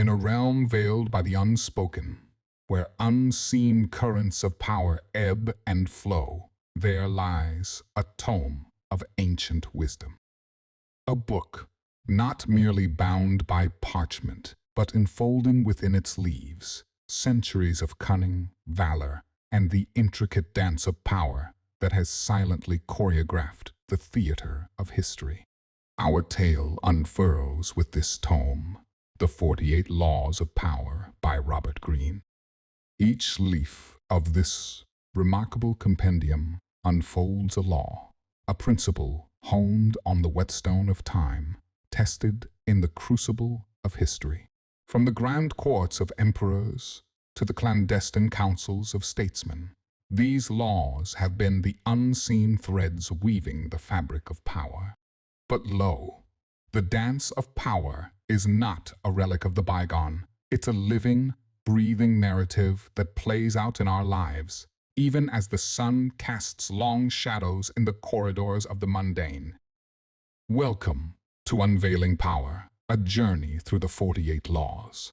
In a realm veiled by the unspoken, where unseen currents of power ebb and flow, there lies a tome of ancient wisdom. A book, not merely bound by parchment, but enfolding within its leaves centuries of cunning, valor, and the intricate dance of power that has silently choreographed the theater of history. Our tale unfurls with this tome, The 48 Laws of Power by Robert Greene. Each leaf of this remarkable compendium unfolds a law, a principle honed on the whetstone of time, tested in the crucible of history. From the grand courts of emperors to the clandestine councils of statesmen, these laws have been the unseen threads weaving the fabric of power. But lo, the dance of power is not a relic of the bygone. It's a living, breathing narrative that plays out in our lives, even as the sun casts long shadows in the corridors of the mundane. Welcome to Unveiling Power, a journey through the 48 Laws.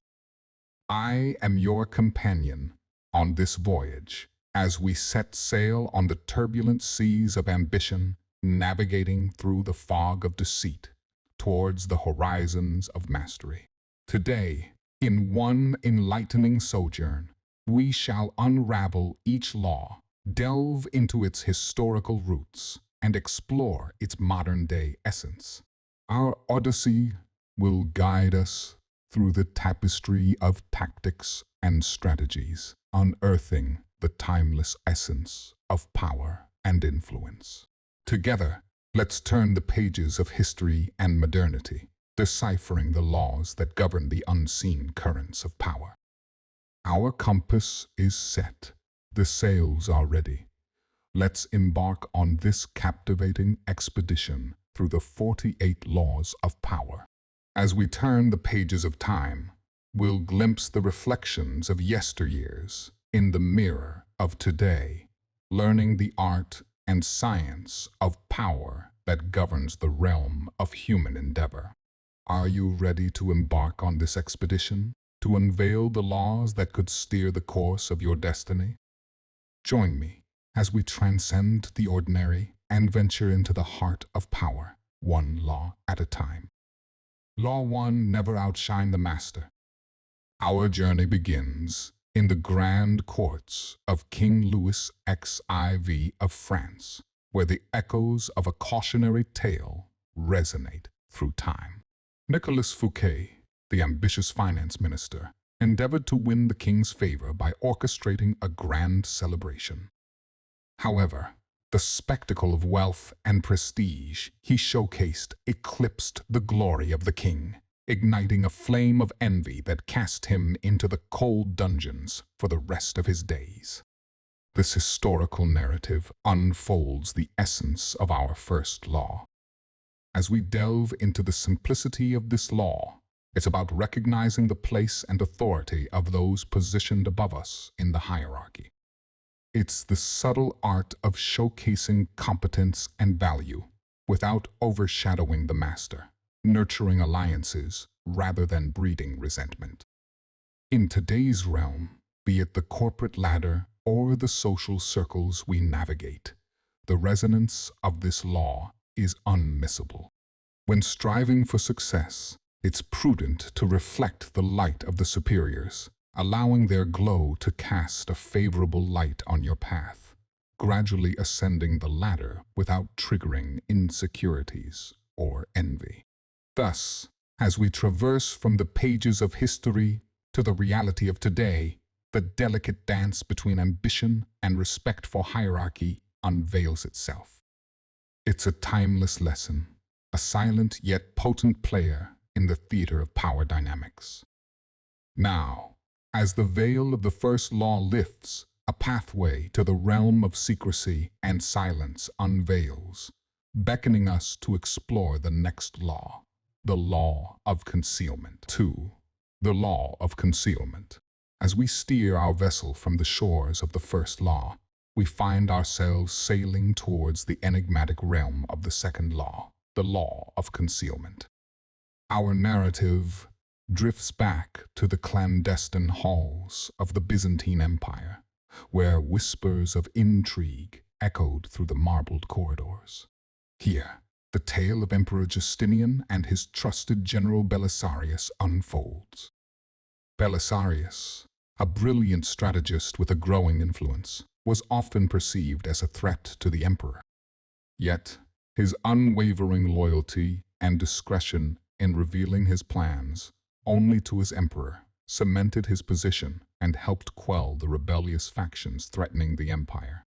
I am your companion on this voyage as we set sail on the turbulent seas of ambition, navigating through the fog of deceit towards the horizons of mastery. Today, in one enlightening sojourn, we shall unravel each law, delve into its historical roots, and explore its modern-day essence. Our odyssey will guide us through the tapestry of tactics and strategies, unearthing the timeless essence of power and influence. Together, let's turn the pages of history and modernity, deciphering the laws that govern the unseen currents of power. Our compass is set, the sails are ready. Let's embark on this captivating expedition through the 48 Laws of Power. As we turn the pages of time, we'll glimpse the reflections of yesteryears in the mirror of today, learning the art and science of power that governs the realm of human endeavor. Are you ready to embark on this expedition, to unveil the laws that could steer the course of your destiny? Join me as we transcend the ordinary and venture into the heart of power, one law at a time. Law 1: never outshine the master. Our journey begins in the grand courts of King Louis XIV of France, where the echoes of a cautionary tale resonate through time. Nicolas Fouquet, the ambitious finance minister, endeavored to win the king's favor by orchestrating a grand celebration. However, the spectacle of wealth and prestige he showcased eclipsed the glory of the king, igniting a flame of envy that cast him into the cold dungeons for the rest of his days. This historical narrative unfolds the essence of our first law. As we delve into the simplicity of this law, it's about recognizing the place and authority of those positioned above us in the hierarchy. It's the subtle art of showcasing competence and value without overshadowing the master, nurturing alliances rather than breeding resentment. In today's realm, be it the corporate ladder or the social circles we navigate, the resonance of this law is unmissable. When striving for success, it's prudent to reflect the light of the superiors, allowing their glow to cast a favorable light on your path, gradually ascending the ladder without triggering insecurities or envy. Thus, as we traverse from the pages of history to the reality of today, the delicate dance between ambition and respect for hierarchy unveils itself. It's a timeless lesson, a silent yet potent player in the theater of power dynamics. Now, as the veil of the first law lifts, a pathway to the realm of secrecy and silence unveils, beckoning us to explore the next law, the law of concealment. 2. The law of concealment. As we steer our vessel from the shores of the first law, we find ourselves sailing towards the enigmatic realm of the second law, the law of concealment. Our narrative drifts back to the clandestine halls of the Byzantine Empire, where whispers of intrigue echoed through the marbled corridors. Here, the tale of Emperor Justinian and his trusted general Belisarius unfolds. Belisarius, a brilliant strategist with a growing influence, was often perceived as a threat to the emperor. Yet, his unwavering loyalty and discretion in revealing his plans only to his emperor cemented his position and helped quell the rebellious factions threatening the empire.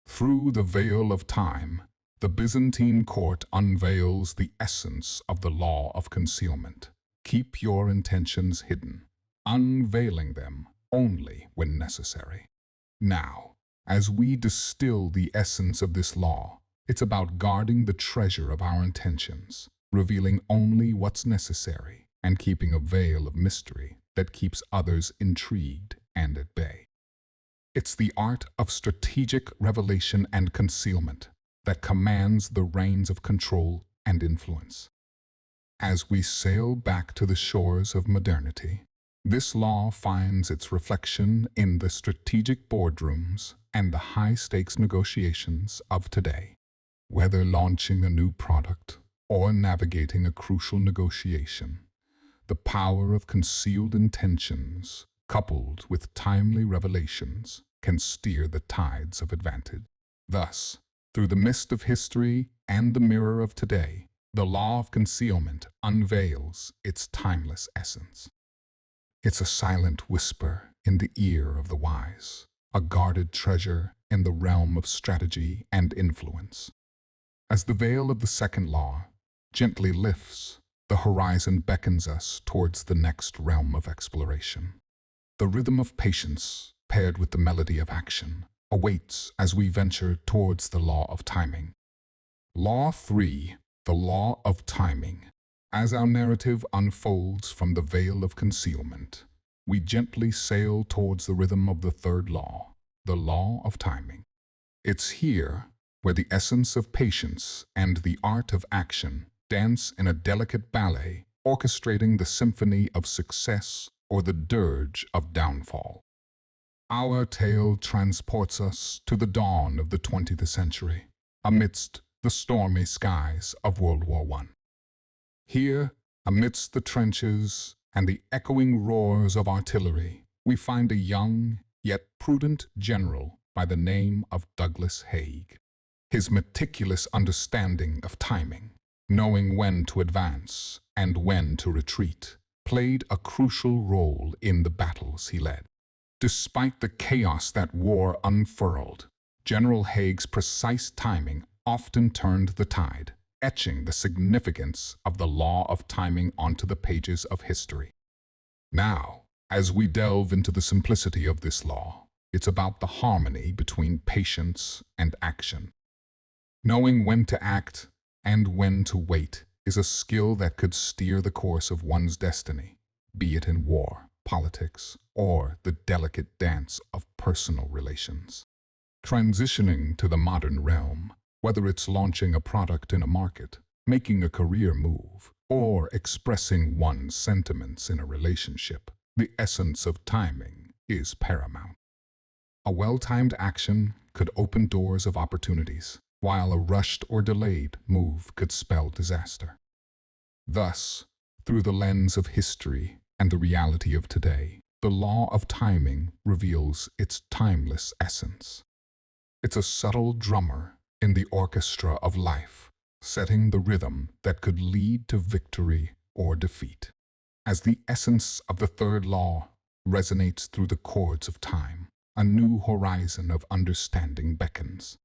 Through the veil of time, the Byzantine court unveils the essence of the law of concealment. Keep your intentions hidden, unveiling them only when necessary. Now, as we distill the essence of this law, it's about guarding the treasure of our intentions, revealing only what's necessary, and keeping a veil of mystery that keeps others intrigued and at bay. It's the art of strategic revelation and concealment that commands the reins of control and influence. As we sail back to the shores of modernity, this law finds its reflection in the strategic boardrooms and the high-stakes negotiations of today. Whether launching a new product or navigating a crucial negotiation, the power of concealed intentions, coupled with timely revelations, can steer the tides of advantage. Thus, through the mist of history and the mirror of today, the law of concealment unveils its timeless essence. It's a silent whisper in the ear of the wise, a guarded treasure in the realm of strategy and influence. As the veil of the second law gently lifts, the horizon beckons us towards the next realm of exploration. The rhythm of patience, paired with the melody of action, awaits as we venture towards the law of timing. Law 3, the law of timing. As our narrative unfolds from the veil of concealment, we gently sail towards the rhythm of the third law, the law of timing. It's here where the essence of patience and the art of action dance in a delicate ballet, orchestrating the symphony of success or the dirge of downfall. Our tale transports us to the dawn of the 20th century, amidst the stormy skies of World War I. Here, amidst the trenches and the echoing roars of artillery, we find a young yet prudent general by the name of Douglas Haig. His meticulous understanding of timing, knowing when to advance and when to retreat, played a crucial role in the battles he led. Despite the chaos that war unfurled, General Haig's precise timing often turned the tide, etching the significance of the law of timing onto the pages of history. Now, as we delve into the simplicity of this law, it's about the harmony between patience and action. Knowing when to act and when to wait is a skill that could steer the course of one's destiny, be it in war, politics, or the delicate dance of personal relations. Transitioning to the modern realm, whether it's launching a product in a market, making a career move, or expressing one's sentiments in a relationship, the essence of timing is paramount. A well-timed action could open doors of opportunities, while a rushed or delayed move could spell disaster. Thus, through the lens of history and the reality of today, the law of timing reveals its timeless essence. It's a subtle drummer in the orchestra of life, setting the rhythm that could lead to victory or defeat. As the essence of the third law resonates through the chords of time, a new horizon of understanding beckons.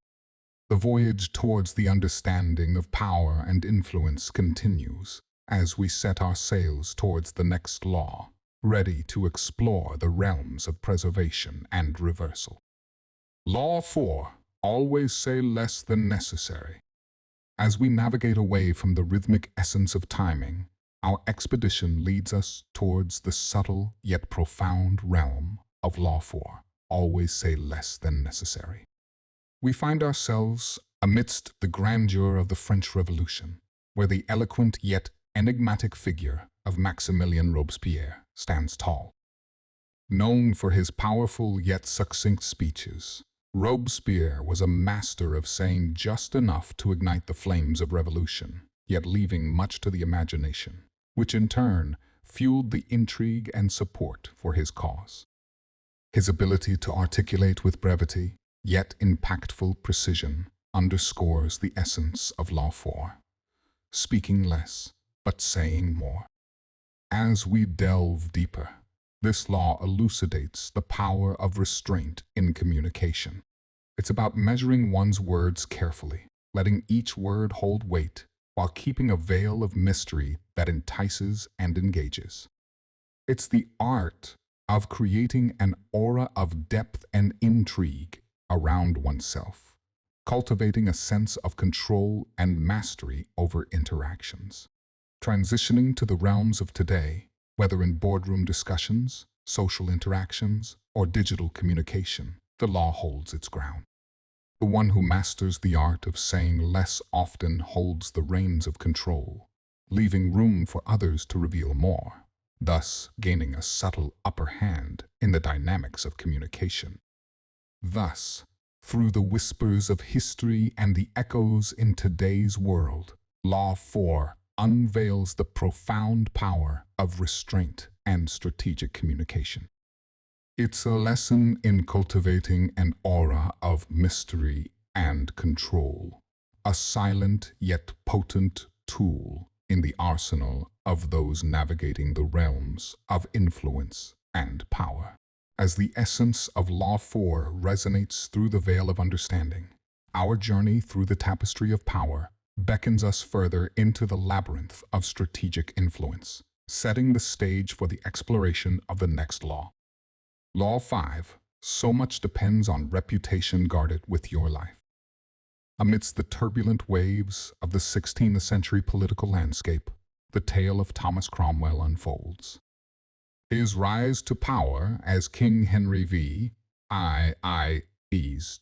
The voyage towards the understanding of power and influence continues as we set our sails towards the next law, ready to explore the realms of preservation and reversal. Law 4. Always say less than necessary. As we navigate away from the rhythmic essence of timing, our expedition leads us towards the subtle yet profound realm of Law 4. Always say less than necessary. We find ourselves amidst the grandeur of the French Revolution, where the eloquent yet enigmatic figure of Maximilien Robespierre stands tall. Known for his powerful yet succinct speeches, Robespierre was a master of saying just enough to ignite the flames of revolution, yet leaving much to the imagination, which in turn fueled the intrigue and support for his cause. His ability to articulate with brevity, yet impactful precision, underscores the essence of Law 4, speaking less, but saying more. As we delve deeper, this law elucidates the power of restraint in communication. It's about measuring one's words carefully, letting each word hold weight, while keeping a veil of mystery that entices and engages. It's the art of creating an aura of depth and intrigue around oneself, cultivating a sense of control and mastery over interactions. Transitioning to the realms of today, whether in boardroom discussions, social interactions, or digital communication, the law holds its ground. The one who masters the art of saying less often holds the reins of control, leaving room for others to reveal more, thus gaining a subtle upper hand in the dynamics of communication. Thus, through the whispers of history and the echoes in today's world, Law 4 unveils the profound power of restraint and strategic communication. It's a lesson in cultivating an aura of mystery and control, a silent yet potent tool in the arsenal of those navigating the realms of influence and power. As the essence of Law 4 resonates through the veil of understanding, our journey through the tapestry of power beckons us further into the labyrinth of strategic influence, setting the stage for the exploration of the next law. Law 5, so much depends on reputation guarded with your life. Amidst the turbulent waves of the 16th century political landscape, the tale of Thomas Cromwell unfolds. His rise to power as King Henry VI's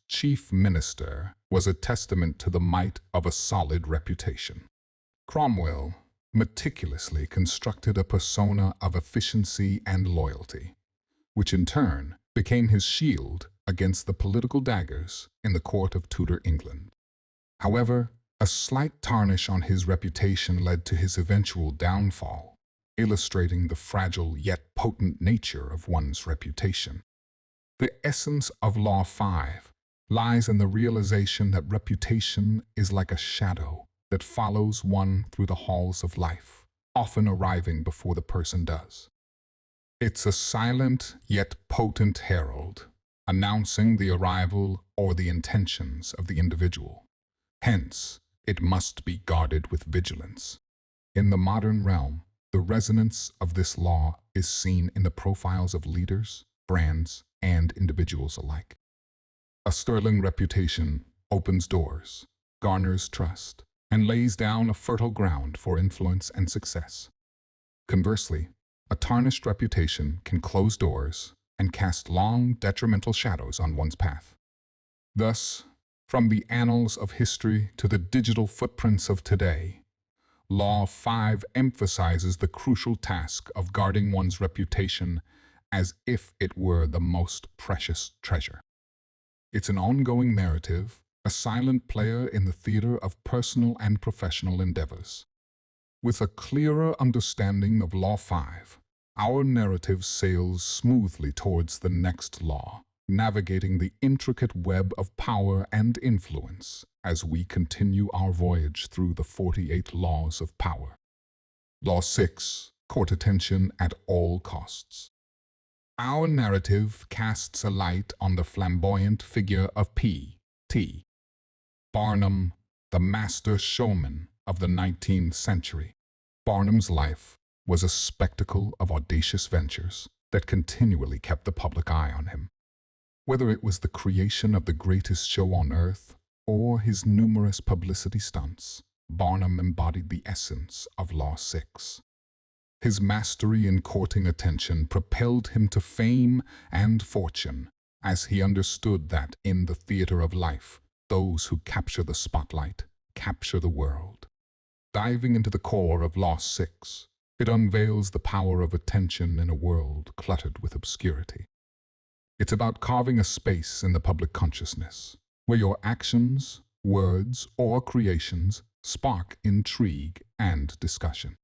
chief minister was a testament to the might of a solid reputation. Cromwell meticulously constructed a persona of efficiency and loyalty, which in turn became his shield against the political daggers in the court of Tudor England. However, a slight tarnish on his reputation led to his eventual downfall, illustrating the fragile yet potent nature of one's reputation. The essence of Law 5 lies in the realization that reputation is like a shadow that follows one through the halls of life, often arriving before the person does. It's a silent yet potent herald, announcing the arrival or the intentions of the individual. Hence, it must be guarded with vigilance. In the modern realm, the resonance of this law is seen in the profiles of leaders, brands, and individuals alike. A sterling reputation opens doors, garners trust, and lays down a fertile ground for influence and success. Conversely, a tarnished reputation can close doors and cast long, detrimental shadows on one's path. Thus, from the annals of history to the digital footprints of today, Law 5 emphasizes the crucial task of guarding one's reputation as if it were the most precious treasure. It's an ongoing narrative, a silent player in the theater of personal and professional endeavors. With a clearer understanding of Law 5, our narrative sails smoothly towards the next law, navigating the intricate web of power and influence as we continue our voyage through the 48 laws of power. Law 6, court attention at all costs. Our narrative casts a light on the flamboyant figure of P.T. Barnum, the master showman of the 19th century. Barnum's life was a spectacle of audacious ventures that continually kept the public eye on him. Whether it was the creation of the greatest show on earth or his numerous publicity stunts, Barnum embodied the essence of Law 6. His mastery in courting attention propelled him to fame and fortune, as he understood that in the theater of life, those who capture the spotlight capture the world. Diving into the core of Law 6, It unveils the power of attention in a world cluttered with obscurity. It's about carving a space in the public consciousness, where your actions, words, or creations spark intrigue and discussion.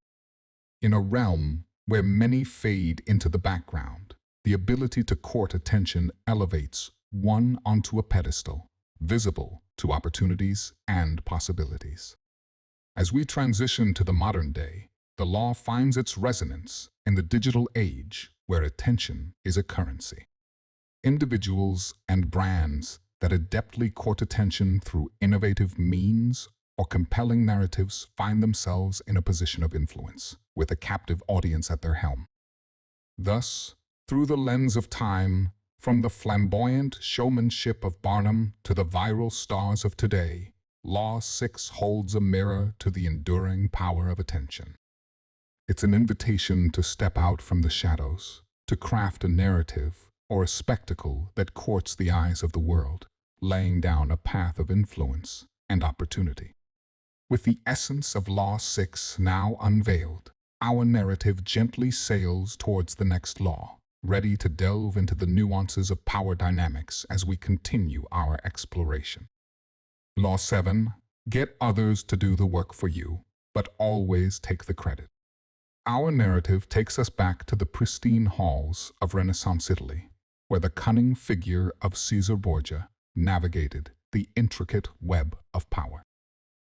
In a realm where many fade into the background, the ability to court attention elevates one onto a pedestal, visible to opportunities and possibilities. As we transition to the modern day, the law finds its resonance in the digital age where attention is a currency. Individuals and brands that adeptly court attention through innovative means or compelling narratives find themselves in a position of influence, with a captive audience at their helm. Thus, through the lens of time, from the flamboyant showmanship of Barnum to the viral stars of today, Law 6 holds a mirror to the enduring power of attention. It's an invitation to step out from the shadows, to craft a narrative or a spectacle that courts the eyes of the world, laying down a path of influence and opportunity. With the essence of Law 6 now unveiled, our narrative gently sails towards the next law, ready to delve into the nuances of power dynamics as we continue our exploration. Law 7, get others to do the work for you, but always take the credit. Our narrative takes us back to the pristine halls of Renaissance Italy, where the cunning figure of Caesar Borgia navigated the intricate web of power.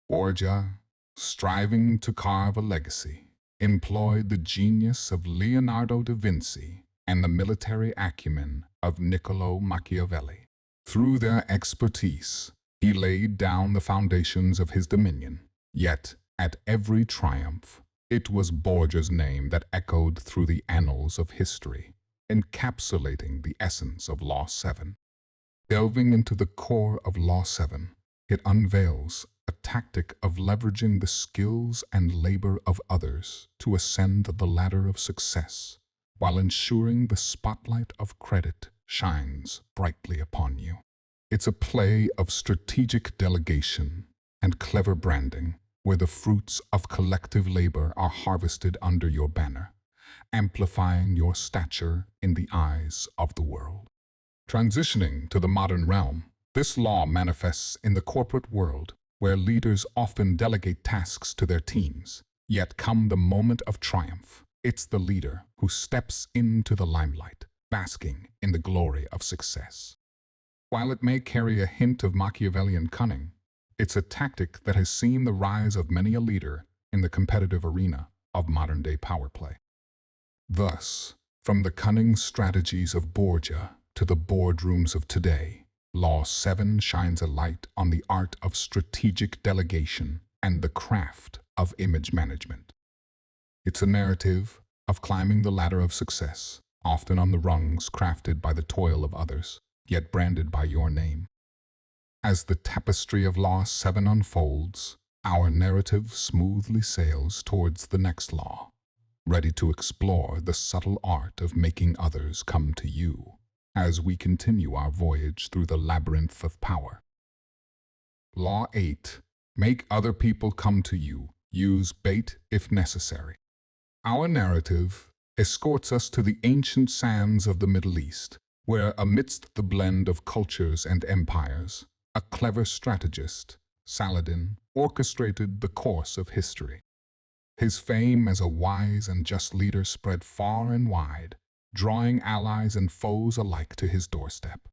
Borgia, striving to carve a legacy, employed the genius of Leonardo da Vinci and the military acumen of Niccolo Machiavelli. Through their expertise, he laid down the foundations of his dominion. Yet, at every triumph, it was Borgia's name that echoed through the annals of history, encapsulating the essence of Law 7. Delving into the core of Law 7, it unveils a tactic of leveraging the skills and labor of others to ascend the ladder of success, while ensuring the spotlight of credit shines brightly upon you. It's a play of strategic delegation and clever branding, where the fruits of collective labor are harvested under your banner, amplifying your stature in the eyes of the world. Transitioning to the modern realm, this law manifests in the corporate world, where leaders often delegate tasks to their teams. Yet come the moment of triumph, it's the leader who steps into the limelight, basking in the glory of success. While it may carry a hint of Machiavellian cunning, it's a tactic that has seen the rise of many a leader in the competitive arena of modern-day power play. Thus, from the cunning strategies of Borgia to the boardrooms of today, Law 7 shines a light on the art of strategic delegation and the craft of image management. It's a narrative of climbing the ladder of success, often on the rungs crafted by the toil of others, yet branded by your name. As the tapestry of Law 7 unfolds, our narrative smoothly sails towards the next law, ready to explore the subtle art of making others come to you as we continue our voyage through the labyrinth of power. Law 8. Make other people come to you. Use bait if necessary. Our narrative escorts us to the ancient sands of the Middle East, where amidst the blend of cultures and empires, a clever strategist, Saladin, orchestrated the course of history. His fame as a wise and just leader spread far and wide, drawing allies and foes alike to his doorstep.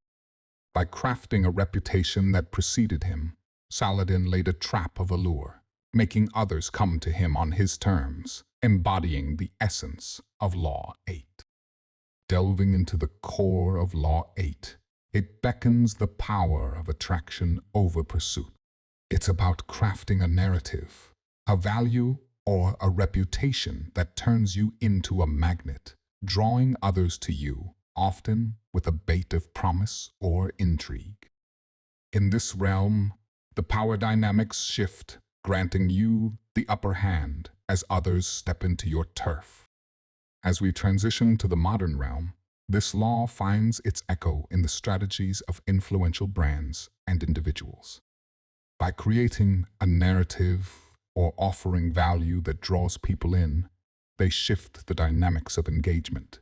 By crafting a reputation that preceded him, Saladin laid a trap of allure, making others come to him on his terms, embodying the essence of Law 8. Delving into the core of Law 8, it beckons the power of attraction over pursuit. It's about crafting a narrative, a value, or a reputation that turns you into a magnet, drawing others to you, often with a bait of promise or intrigue. In this realm, the power dynamics shift, granting you the upper hand as others step into your turf. As we transition to the modern realm, this law finds its echo in the strategies of influential brands and individuals. By creating a narrative or offering value that draws people in, they shift the dynamics of engagement,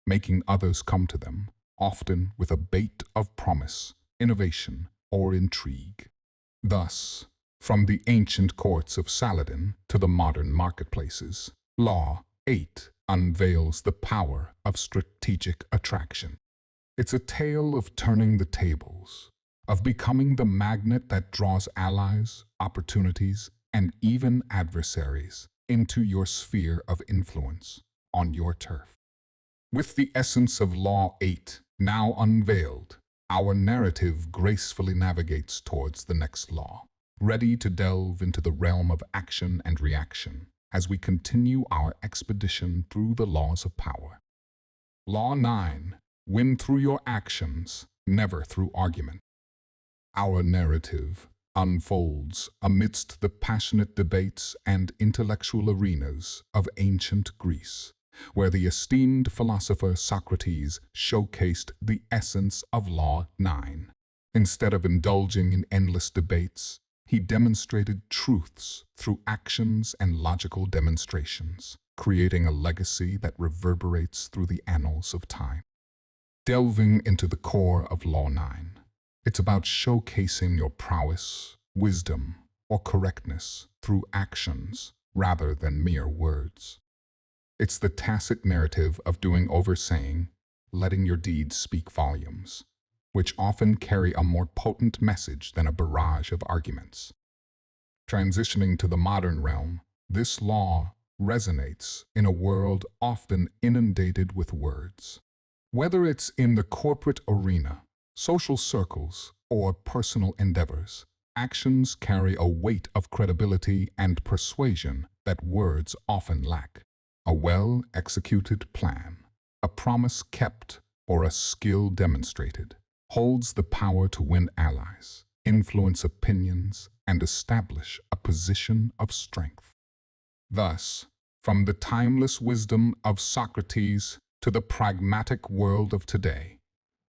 making others come to them, often with a bait of promise, innovation, or intrigue. Thus, from the ancient courts of Saladin to the modern marketplaces, Law 8 unveils the power of strategic attraction. It's a tale of turning the tables, of becoming the magnet that draws allies, opportunities, and even adversaries into your sphere of influence on your turf. With the essence of Law 8 now unveiled, our narrative gracefully navigates towards the next law, ready to delve into the realm of action and reaction as we continue our expedition through the laws of power. Law 9. Win through your actions, never through argument. Our narrative unfolds amidst the passionate debates and intellectual arenas of ancient Greece, where the esteemed philosopher Socrates showcased the essence of Law 9. Instead of indulging in endless debates, he demonstrated truths through actions and logical demonstrations, creating a legacy that reverberates through the annals of time. Delving into the core of Law 9, it's about showcasing your prowess, wisdom, or correctness through actions rather than mere words. It's the tacit narrative of doing over saying, letting your deeds speak volumes, which often carry a more potent message than a barrage of arguments. Transitioning to the modern realm, this law resonates in a world often inundated with words. Whether it's in the corporate arena, social circles, or personal endeavors, actions carry a weight of credibility and persuasion that words often lack. A well-executed plan, a promise kept, or a skill demonstrated holds the power to win allies, influence opinions, and establish a position of strength. Thus, from the timeless wisdom of Socrates to the pragmatic world of today,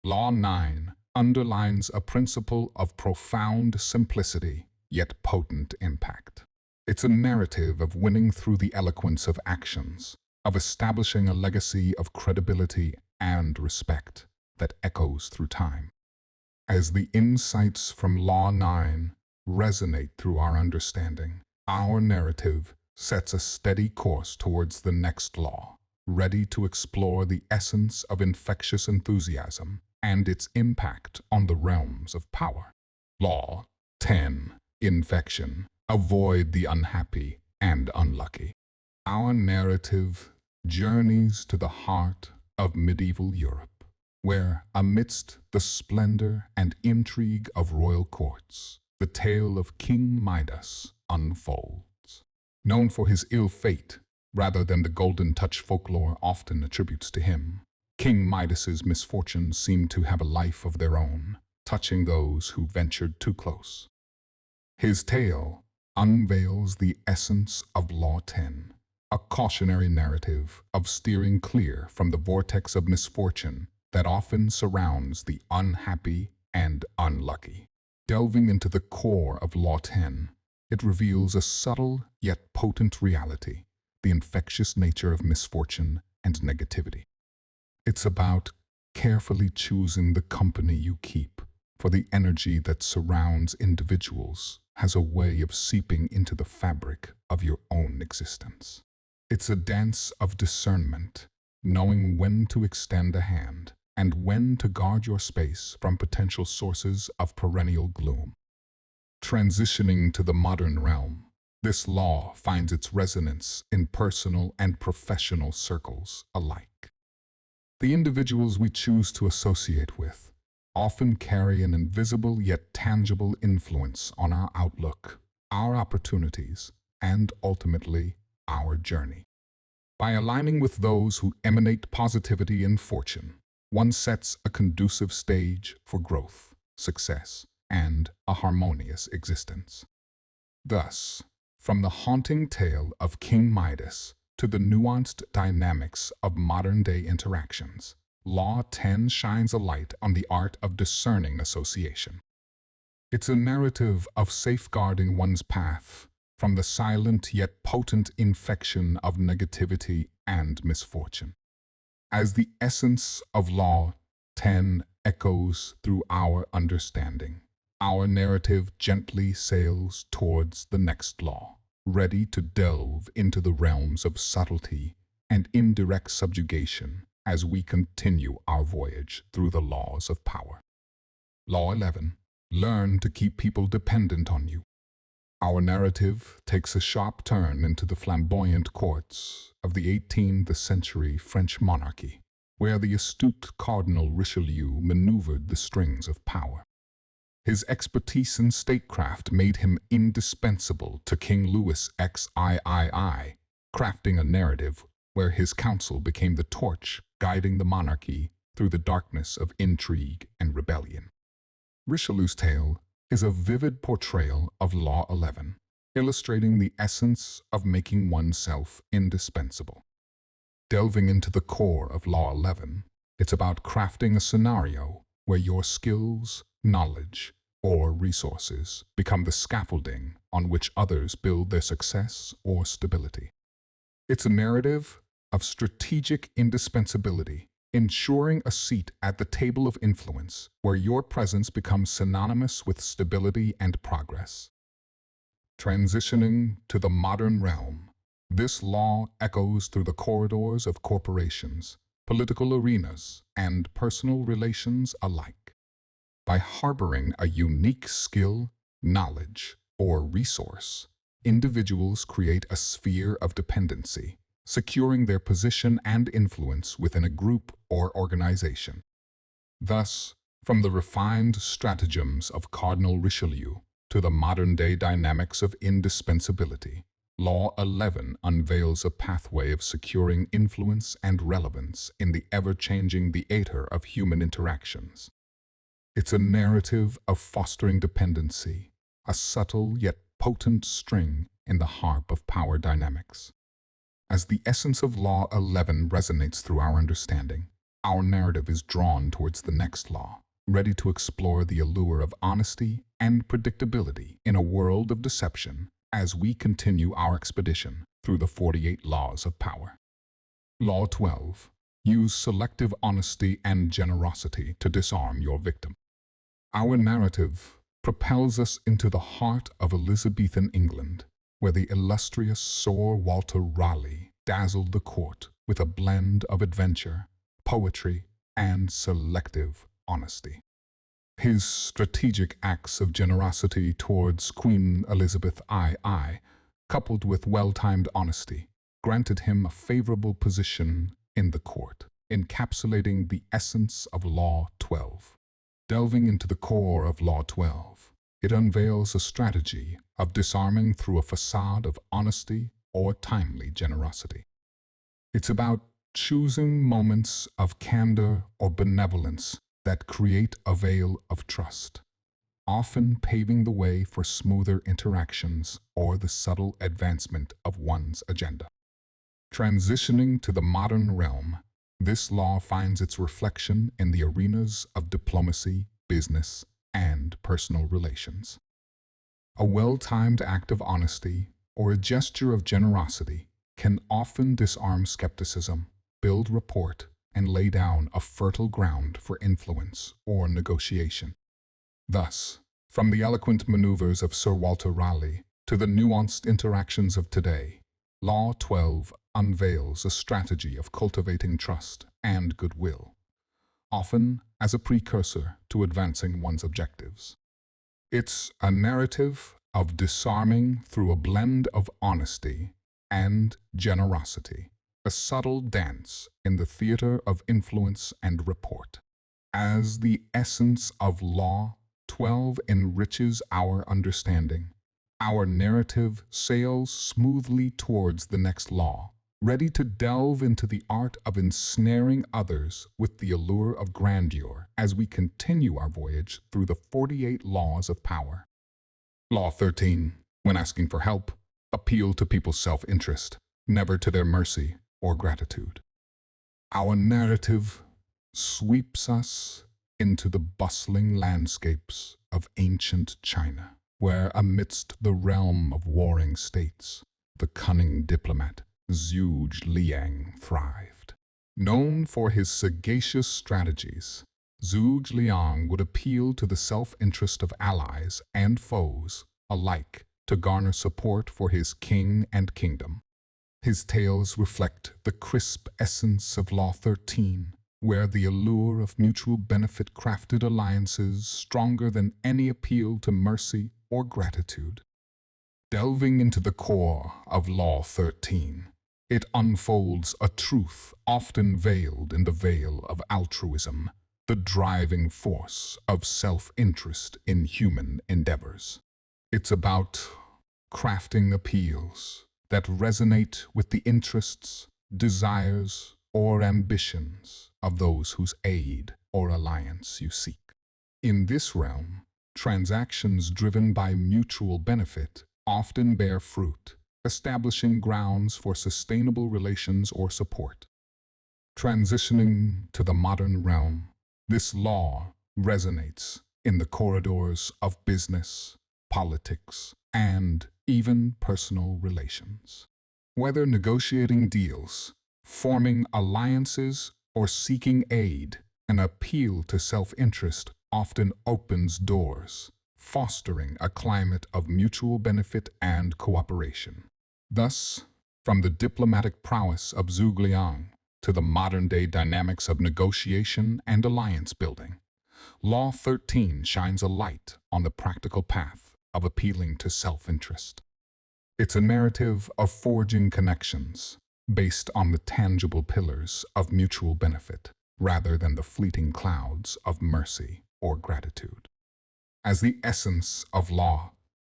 Law 9 underlines a principle of profound simplicity yet potent impact. It's a narrative of winning through the eloquence of actions, of establishing a legacy of credibility and respect that echoes through time. As the insights from Law 9 resonate through our understanding, our narrative sets a steady course towards the next law, ready to explore the essence of infectious enthusiasm and its impact on the realms of power. Law 10. Infection. Avoid the unhappy and unlucky. Our narrative journeys to the heart of medieval Europe, where, amidst the splendor and intrigue of royal courts, the tale of King Midas unfolds. Known for his ill fate, rather than the golden touch folklore often attributes to him, King Midas's misfortunes seem to have a life of their own, touching those who ventured too close. His tale unveils the essence of Law 10, a cautionary narrative of steering clear from the vortex of misfortune that often surrounds the unhappy and unlucky. Delving into the core of Law 10, it reveals a subtle yet potent reality, the infectious nature of misfortune and negativity. It's about carefully choosing the company you keep, for the energy that surrounds individuals has a way of seeping into the fabric of your own existence. It's a dance of discernment, knowing when to extend a hand and when to guard your space from potential sources of perennial gloom. Transitioning to the modern realm, this law finds its resonance in personal and professional circles alike. The individuals we choose to associate with often carry an invisible yet tangible influence on our outlook, our opportunities, and ultimately, our journey. By aligning with those who emanate positivity and fortune, one sets a conducive stage for growth, success, and a harmonious existence. Thus, from the haunting tale of King Midas to the nuanced dynamics of modern-day interactions, Law 10 shines a light on the art of discerning association. It's a narrative of safeguarding one's path, from the silent yet potent infection of negativity and misfortune. As the essence of Law 10 echoes through our understanding, our narrative gently sails towards the next law, ready to delve into the realms of subtlety and indirect subjugation as we continue our voyage through the laws of power. Law 11. Learn to keep people dependent on you. Our narrative takes a sharp turn into the flamboyant courts of the 18th century French monarchy, where the astute Cardinal Richelieu maneuvered the strings of power. His expertise in statecraft made him indispensable to King Louis XIII, crafting a narrative where his counsel became the torch guiding the monarchy through the darkness of intrigue and rebellion. Richelieu's tale is a vivid portrayal of Law 11, illustrating the essence of making oneself indispensable. Delving into the core of Law 11, it's about crafting a scenario where your skills, knowledge, or resources become the scaffolding on which others build their success or stability. It's a narrative of strategic indispensability, ensuring a seat at the table of influence where your presence becomes synonymous with stability and progress. Transitioning to the modern realm, this law echoes through the corridors of corporations, political arenas, and personal relations alike. By harboring a unique skill, knowledge, or resource, individuals create a sphere of dependency, securing their position and influence within a group or organization. Thus, from the refined stratagems of Cardinal Richelieu to the modern-day dynamics of indispensability, Law 11 unveils a pathway of securing influence and relevance in the ever-changing theater of human interactions. It's a narrative of fostering dependency, a subtle yet potent string in the harp of power dynamics. As the essence of Law 11 resonates through our understanding, our narrative is drawn towards the next law, ready to explore the allure of honesty and predictability in a world of deception as we continue our expedition through the 48 laws of power. Law 12. Use selective honesty and generosity to disarm your victim. Our narrative propels us into the heart of Elizabethan England, where the illustrious Sir Walter Raleigh dazzled the court with a blend of adventure, poetry, and selective honesty. His strategic acts of generosity towards Queen Elizabeth II, coupled with well-timed honesty, granted him a favorable position in the court, encapsulating the essence of Law 12. Delving into the core of Law 12, it unveils a strategy of disarming through a facade of honesty or timely generosity. It's about choosing moments of candor or benevolence that create a veil of trust, often paving the way for smoother interactions or the subtle advancement of one's agenda. Transitioning to the modern realm, this law finds its reflection in the arenas of diplomacy, business, and personal relations. A well-timed act of honesty or a gesture of generosity can often disarm skepticism, build rapport, and lay down a fertile ground for influence or negotiation. Thus, from the eloquent maneuvers of Sir Walter Raleigh to the nuanced interactions of today, Law 12 unveils a strategy of cultivating trust and goodwill, often as a precursor to advancing one's objectives. It's a narrative of disarming through a blend of honesty and generosity, a subtle dance in the theater of influence and rapport. As the essence of Law 12 enriches our understanding, our narrative sails smoothly towards the next law, ready to delve into the art of ensnaring others with the allure of grandeur as we continue our voyage through the 48 laws of power. Law 13. When asking for help, appeal to people's self-interest, never to their mercy or gratitude. Our narrative sweeps us into the bustling landscapes of ancient China, where amidst the realm of warring states, the cunning diplomat Zhuge Liang thrived. Known for his sagacious strategies, Zhuge Liang would appeal to the self-interest of allies and foes alike to garner support for his king and kingdom. His tales reflect the crisp essence of Law 13, where the allure of mutual benefit crafted alliances stronger than any appeal to mercy or gratitude. Delving into the core of Law 13, it unfolds a truth often veiled in the veil of altruism, the driving force of self-interest in human endeavors. It's about crafting appeals that resonate with the interests, desires, or ambitions of those whose aid or alliance you seek. In this realm, transactions driven by mutual benefit often bear fruit, establishing grounds for sustainable relations or support. Transitioning to the modern realm, this law resonates in the corridors of business, politics, and even personal relations. Whether negotiating deals, forming alliances, or seeking aid, an appeal to self-interest often opens doors, fostering a climate of mutual benefit and cooperation. Thus, from the diplomatic prowess of Zhuge Liang to the modern-day dynamics of negotiation and alliance building, Law 13 shines a light on the practical path of appealing to self-interest. It's a narrative of forging connections based on the tangible pillars of mutual benefit rather than the fleeting clouds of mercy or gratitude. As the essence of Law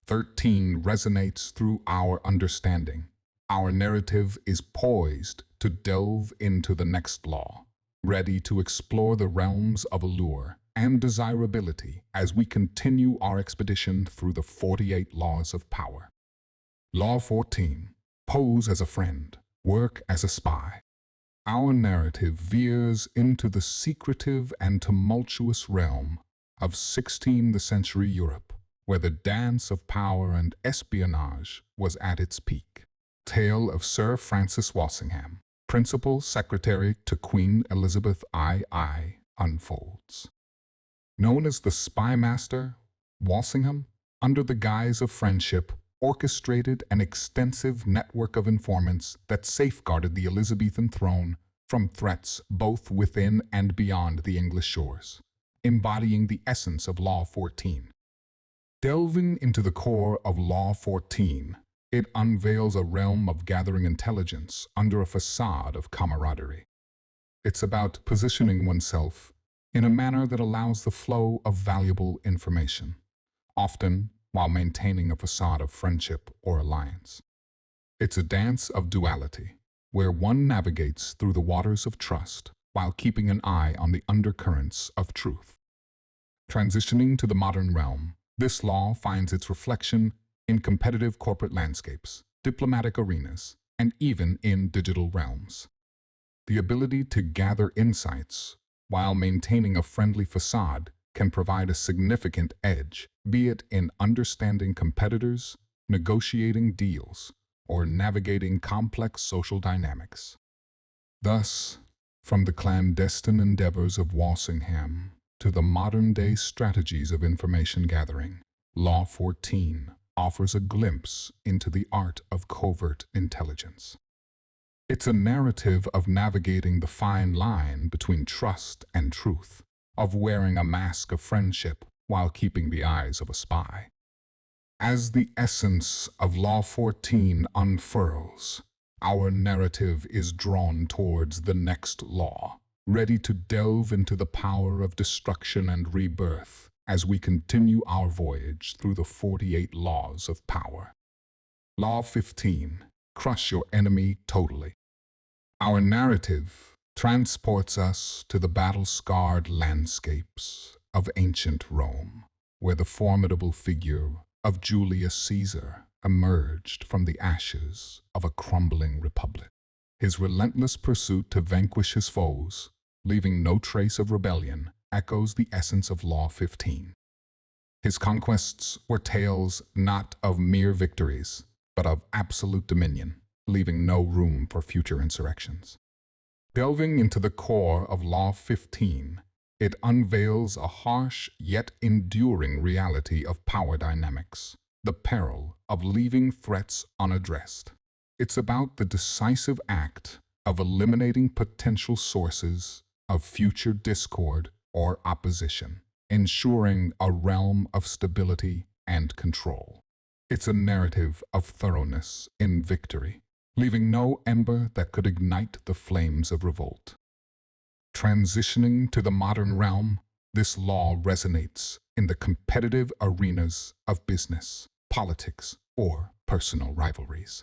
13 resonates through our understanding, our narrative is poised to delve into the next law, ready to explore the realms of allure and desirability as we continue our expedition through the 48 laws of power. Law 14. Pose as a friend, work as a spy. Our narrative veers into the secretive and tumultuous realm of 16th century Europe, where the dance of power and espionage was at its peak. Tale of Sir Francis Walsingham, Principal Secretary to Queen Elizabeth II, unfolds. Known as the Spy Master, Walsingham, under the guise of friendship, orchestrated an extensive network of informants that safeguarded the Elizabethan throne from threats both within and beyond the English shores, embodying the essence of Law 14. Delving into the core of Law 14, it unveils a realm of gathering intelligence under a facade of camaraderie. It's about positioning oneself in a manner that allows the flow of valuable information, often while maintaining a facade of friendship or alliance. It's a dance of duality, where one navigates through the waters of trust while keeping an eye on the undercurrents of truth. Transitioning to the modern realm, this law finds its reflection in competitive corporate landscapes, diplomatic arenas, and even in digital realms. The ability to gather insights while maintaining a friendly facade can provide a significant edge, be it in understanding competitors, negotiating deals, or navigating complex social dynamics. Thus, from the clandestine endeavors of Walsingham to the modern-day strategies of information gathering, Law 14 offers a glimpse into the art of covert intelligence. It's a narrative of navigating the fine line between trust and truth, of wearing a mask of friendship while keeping the eyes of a spy. As the essence of Law 14 unfurls, our narrative is drawn towards the next law, ready to delve into the power of destruction and rebirth as we continue our voyage through the 48 laws of power. Law 15. Crush your enemy totally. Our narrative transports us to the battle-scarred landscapes of ancient Rome, where the formidable figure of Julius Caesar emerged from the ashes of a crumbling republic. His relentless pursuit to vanquish his foes, leaving no trace of rebellion, echoes the essence of Law 15. His conquests were tales not of mere victories, but of absolute dominion, leaving no room for future insurrections. Delving into the core of Law 15, it unveils a harsh yet enduring reality of power dynamics, the peril of leaving threats unaddressed. It's about the decisive act of eliminating potential sources of future discord or opposition, ensuring a realm of stability and control. It's a narrative of thoroughness in victory, leaving no ember that could ignite the flames of revolt. Transitioning to the modern realm, this law resonates in the competitive arenas of business, politics, or personal rivalries.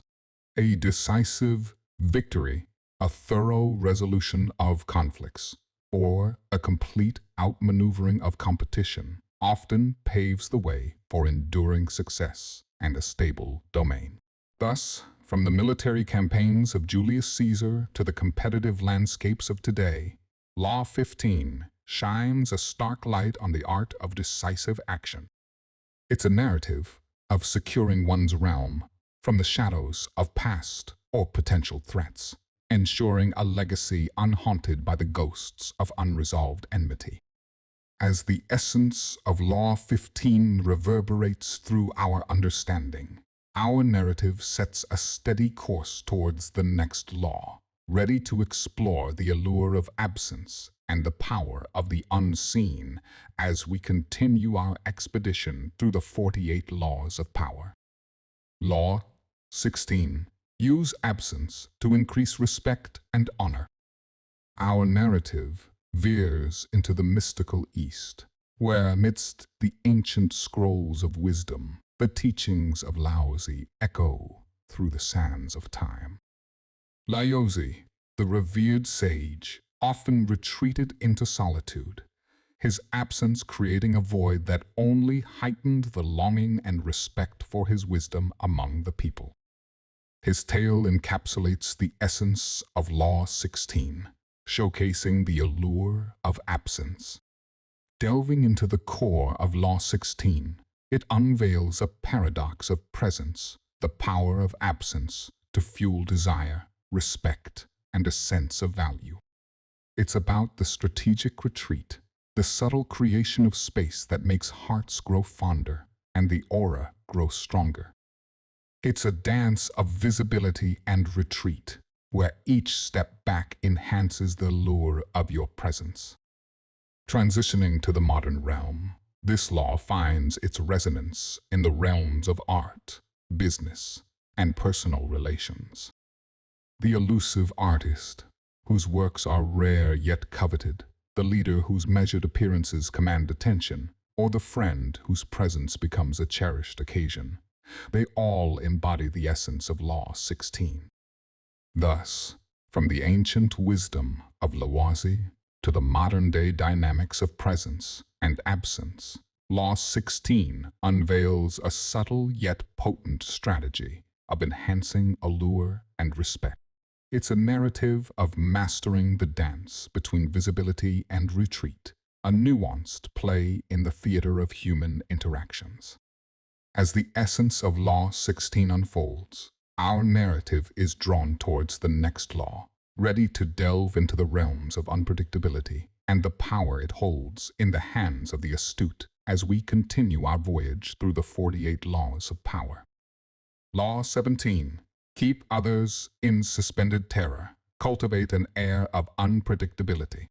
A decisive victory, a thorough resolution of conflicts, or a complete outmaneuvering of competition often paves the way for enduring success and a stable domain. Thus, from the military campaigns of Julius Caesar to the competitive landscapes of today, Law 15 shines a stark light on the art of decisive action. It's a narrative of securing one's realm from the shadows of past or potential threats, ensuring a legacy unhaunted by the ghosts of unresolved enmity. As the essence of Law 15 reverberates through our understanding, our narrative sets a steady course towards the next law, ready to explore the allure of absence and the power of the unseen as we continue our expedition through the 48 laws of power. Law 16. Use absence to increase respect and honor. Our narrative veers into the mystical East, where amidst the ancient scrolls of wisdom, the teachings of Laozi echo through the sands of time. Laozi, the revered sage, often retreated into solitude, his absence creating a void that only heightened the longing and respect for his wisdom among the people. His tale encapsulates the essence of Law 16, showcasing the allure of absence. Delving into the core of Law 16, it unveils a paradox of presence, the power of absence to fuel desire, respect, and a sense of value. It's about the strategic retreat, the subtle creation of space that makes hearts grow fonder and the aura grow stronger. It's a dance of visibility and retreat, where each step back enhances the allure of your presence. Transitioning to the modern realm, this law finds its resonance in the realms of art, business, and personal relations. The elusive artist, whose works are rare yet coveted, the leader whose measured appearances command attention, or the friend whose presence becomes a cherished occasion. They all embody the essence of Law 16. Thus, from the ancient wisdom of Laozi to the modern-day dynamics of presence and absence, Law 16 unveils a subtle yet potent strategy of enhancing allure and respect. It's a narrative of mastering the dance between visibility and retreat, a nuanced play in the theater of human interactions. As the essence of Law 16 unfolds, our narrative is drawn towards the next law, ready to delve into the realms of unpredictability and the power it holds in the hands of the astute as we continue our voyage through the 48 laws of power. Law 17. Keep others in suspended terror. Cultivate an air of unpredictability.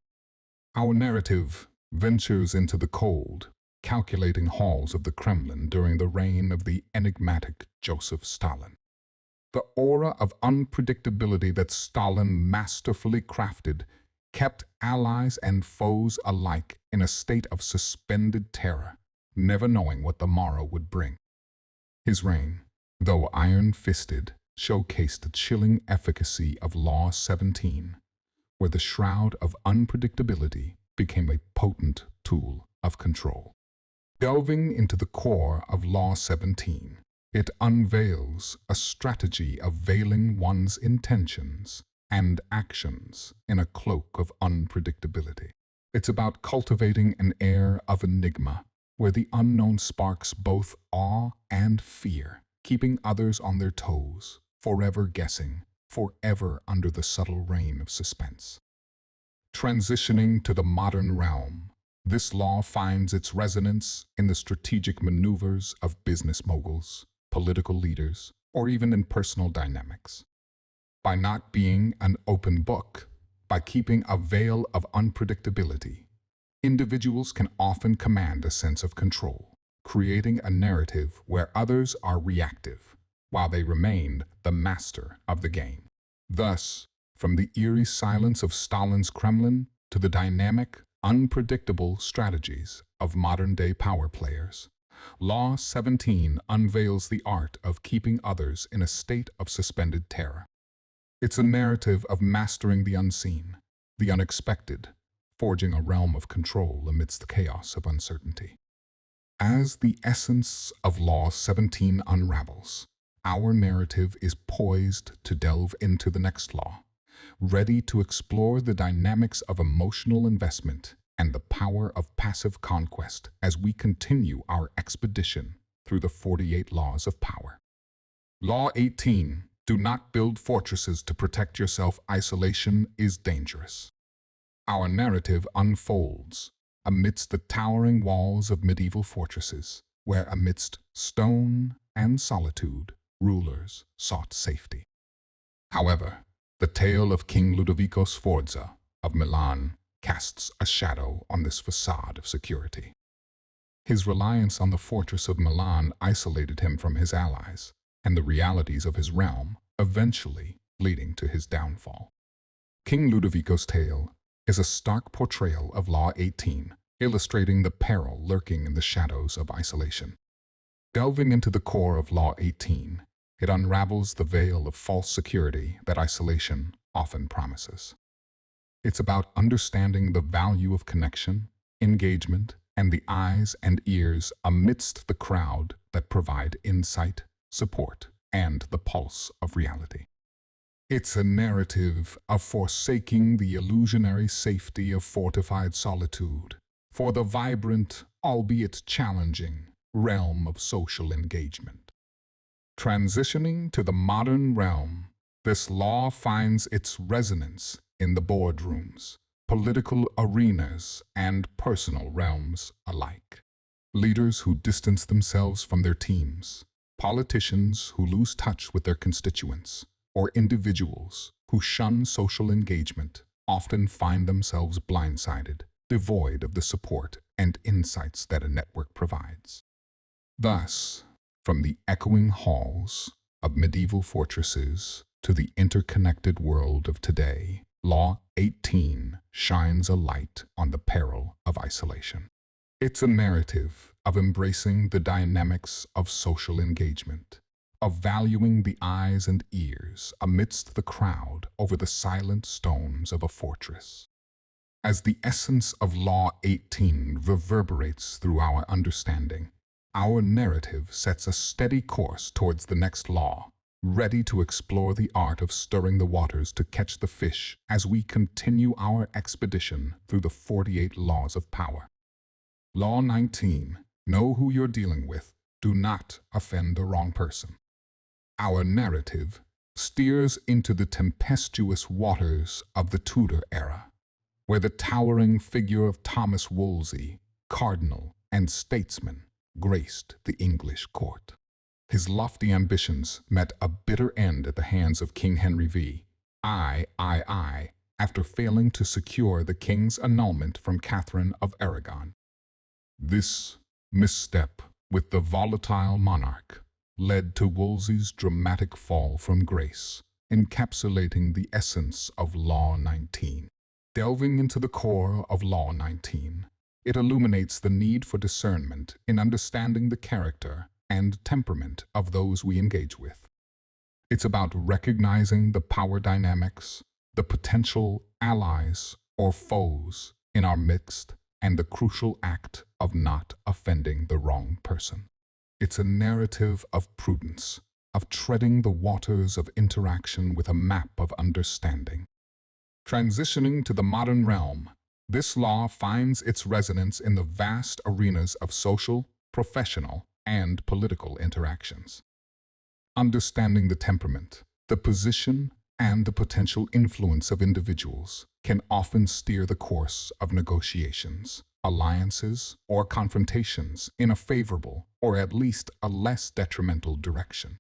Our narrative ventures into the cold, calculating halls of the Kremlin during the reign of the enigmatic Joseph Stalin. The aura of unpredictability that Stalin masterfully crafted kept allies and foes alike in a state of suspended terror, never knowing what the morrow would bring. His reign, though iron-fisted, showcased the chilling efficacy of Law 17, where the shroud of unpredictability became a potent tool of control. Delving into the core of Law 17, it unveils a strategy of veiling one's intentions and actions in a cloak of unpredictability. It's about cultivating an air of enigma, where the unknown sparks both awe and fear, keeping others on their toes, forever guessing, forever under the subtle reign of suspense. Transitioning to the modern realm, this law finds its resonance in the strategic maneuvers of business moguls, political leaders, or even in personal dynamics. By not being an open book, by keeping a veil of unpredictability, individuals can often command a sense of control, creating a narrative where others are reactive, while they remain the master of the game. Thus, from the eerie silence of Stalin's Kremlin to the dynamic, unpredictable strategies of modern-day power players, Law 17 unveils the art of keeping others in a state of suspended terror. It's a narrative of mastering the unseen, the unexpected, forging a realm of control amidst the chaos of uncertainty. As the essence of Law 17 unravels, our narrative is poised to delve into the next law, ready to explore the dynamics of emotional investment and the power of passive conquest as we continue our expedition through the 48 laws of power. Law 18, do not build fortresses to protect yourself. Isolation is dangerous. Our narrative unfolds amidst the towering walls of medieval fortresses, where amidst stone and solitude, rulers sought safety. However, the tale of King Ludovico Sforza of Milan casts a shadow on this facade of security. His reliance on the fortress of Milan isolated him from his allies and the realities of his realm, eventually leading to his downfall. King Ludovico's tale is a stark portrayal of Law 18, illustrating the peril lurking in the shadows of isolation. Delving into the core of Law 18, it unravels the veil of false security that isolation often promises. It's about understanding the value of connection, engagement, and the eyes and ears amidst the crowd that provide insight, support, and the pulse of reality. It's a narrative of forsaking the illusionary safety of fortified solitude for the vibrant, albeit challenging, realm of social engagement. Transitioning to the modern realm, this law finds its resonance in the boardrooms, political arenas, and personal realms alike. Leaders who distance themselves from their teams, politicians who lose touch with their constituents, or individuals who shun social engagement often find themselves blindsided, devoid of the support and insights that a network provides. Thus, from the echoing halls of medieval fortresses to the interconnected world of today, Law 18 shines a light on the peril of isolation. It's a narrative of embracing the dynamics of social engagement, of valuing the eyes and ears amidst the crowd over the silent stones of a fortress. As the essence of Law 18 reverberates through our understanding, our narrative sets a steady course towards the next law, ready to explore the art of stirring the waters to catch the fish as we continue our expedition through the 48 laws of power. Law 19, know who you're dealing with. Do not offend the wrong person. Our narrative steers into the tempestuous waters of the Tudor era, where the towering figure of Thomas Wolsey, cardinal and statesman, graced the English court. His lofty ambitions met a bitter end at the hands of King Henry I, after failing to secure the king's annulment from Catherine of Aragon. This misstep with the volatile monarch led to Wolsey's dramatic fall from grace, encapsulating the essence of Law 19. Delving into the core of Law 19, it illuminates the need for discernment in understanding the character and temperament of those we engage with. It's about recognizing the power dynamics, the potential allies or foes in our midst, and the crucial act of not offending the wrong person. It's a narrative of prudence, of treading the waters of interaction with a map of understanding. Transitioning to the modern realm, This law finds its resonance in the vast arenas of social, professional, and political interactions. Understanding the temperament, the position, and the potential influence of individuals can often steer the course of negotiations, alliances, or confrontations in a favorable, or at least a less detrimental direction.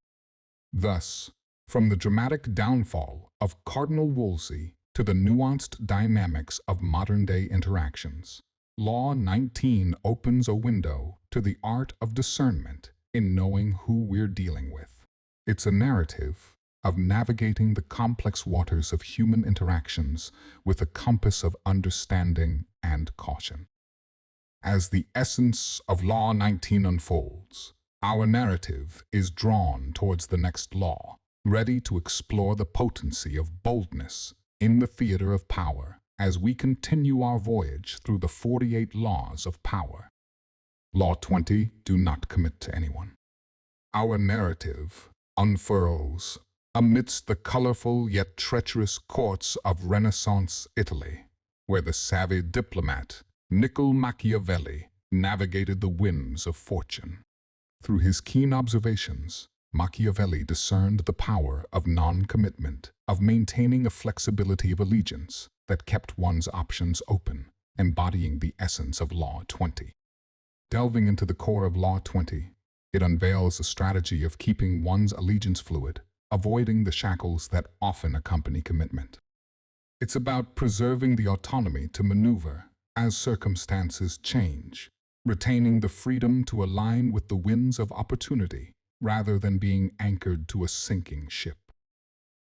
Thus, from the dramatic downfall of Cardinal Wolsey to the nuanced dynamics of modern-day interactions, Law 19 opens a window to the art of discernment in knowing who we're dealing with. It's a narrative of navigating the complex waters of human interactions with a compass of understanding and caution. As the essence of Law 19 unfolds, our narrative is drawn towards the next law, ready to explore the potency of boldness in the theater of power as we continue our voyage through the 48 laws of power. Law 20, do not commit to anyone. Our narrative unfurls amidst the colorful yet treacherous courts of Renaissance Italy, where the savvy diplomat Niccolo Machiavelli navigated the winds of fortune. Through his keen observations, Machiavelli discerned the power of non-commitment, of maintaining a flexibility of allegiance that kept one's options open, embodying the essence of Law 20. Delving into the core of Law 20, it unveils a strategy of keeping one's allegiance fluid, avoiding the shackles that often accompany commitment. It's about preserving the autonomy to maneuver as circumstances change, retaining the freedom to align with the winds of opportunity rather than being anchored to a sinking ship.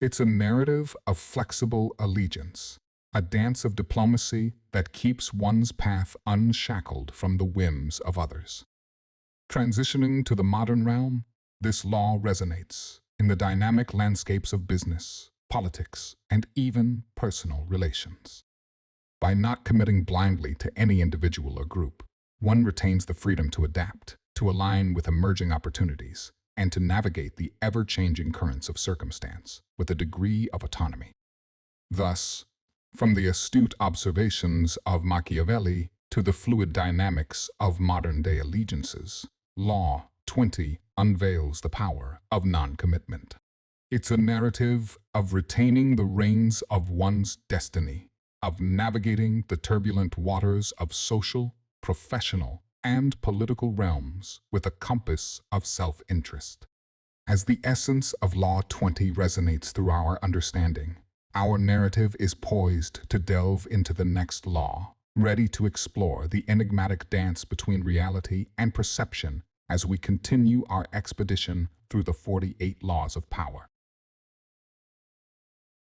It's a narrative of flexible allegiance, a dance of diplomacy that keeps one's path unshackled from the whims of others. Transitioning to the modern realm, this law resonates in the dynamic landscapes of business, politics, and even personal relations. By not committing blindly to any individual or group, one retains the freedom to adapt, to align with emerging opportunities, and to navigate the ever-changing currents of circumstance with a degree of autonomy. Thus, from the astute observations of Machiavelli to the fluid dynamics of modern-day allegiances, Law 20 unveils the power of non-commitment. It's a narrative of retaining the reins of one's destiny, of navigating the turbulent waters of social, professional, and political realms with a compass of self-interest. As the essence of Law 20 resonates through our understanding, our narrative is poised to delve into the next law, ready to explore the enigmatic dance between reality and perception as we continue our expedition through the 48 laws of power.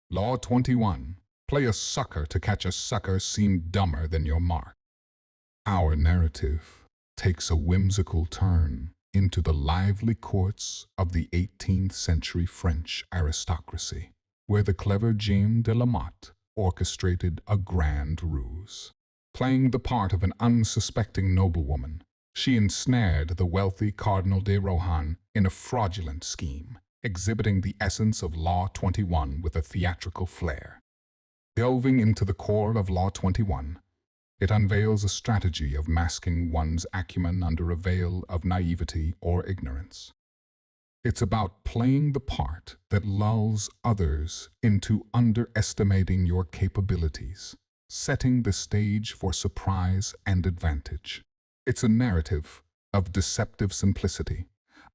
Law 21. Play a sucker to catch a sucker seemed dumber than your mark. Our narrative takes a whimsical turn into the lively courts of the 18th century French aristocracy, where the clever Jeanne de la Motte orchestrated a grand ruse. Playing the part of an unsuspecting noblewoman, she ensnared the wealthy Cardinal de Rohan in a fraudulent scheme, exhibiting the essence of Law 21 with a theatrical flair. Delving into the core of Law 21, it unveils a strategy of masking one's acumen under a veil of naivety or ignorance. It's about playing the part that lulls others into underestimating your capabilities, setting the stage for surprise and advantage. It's a narrative of deceptive simplicity,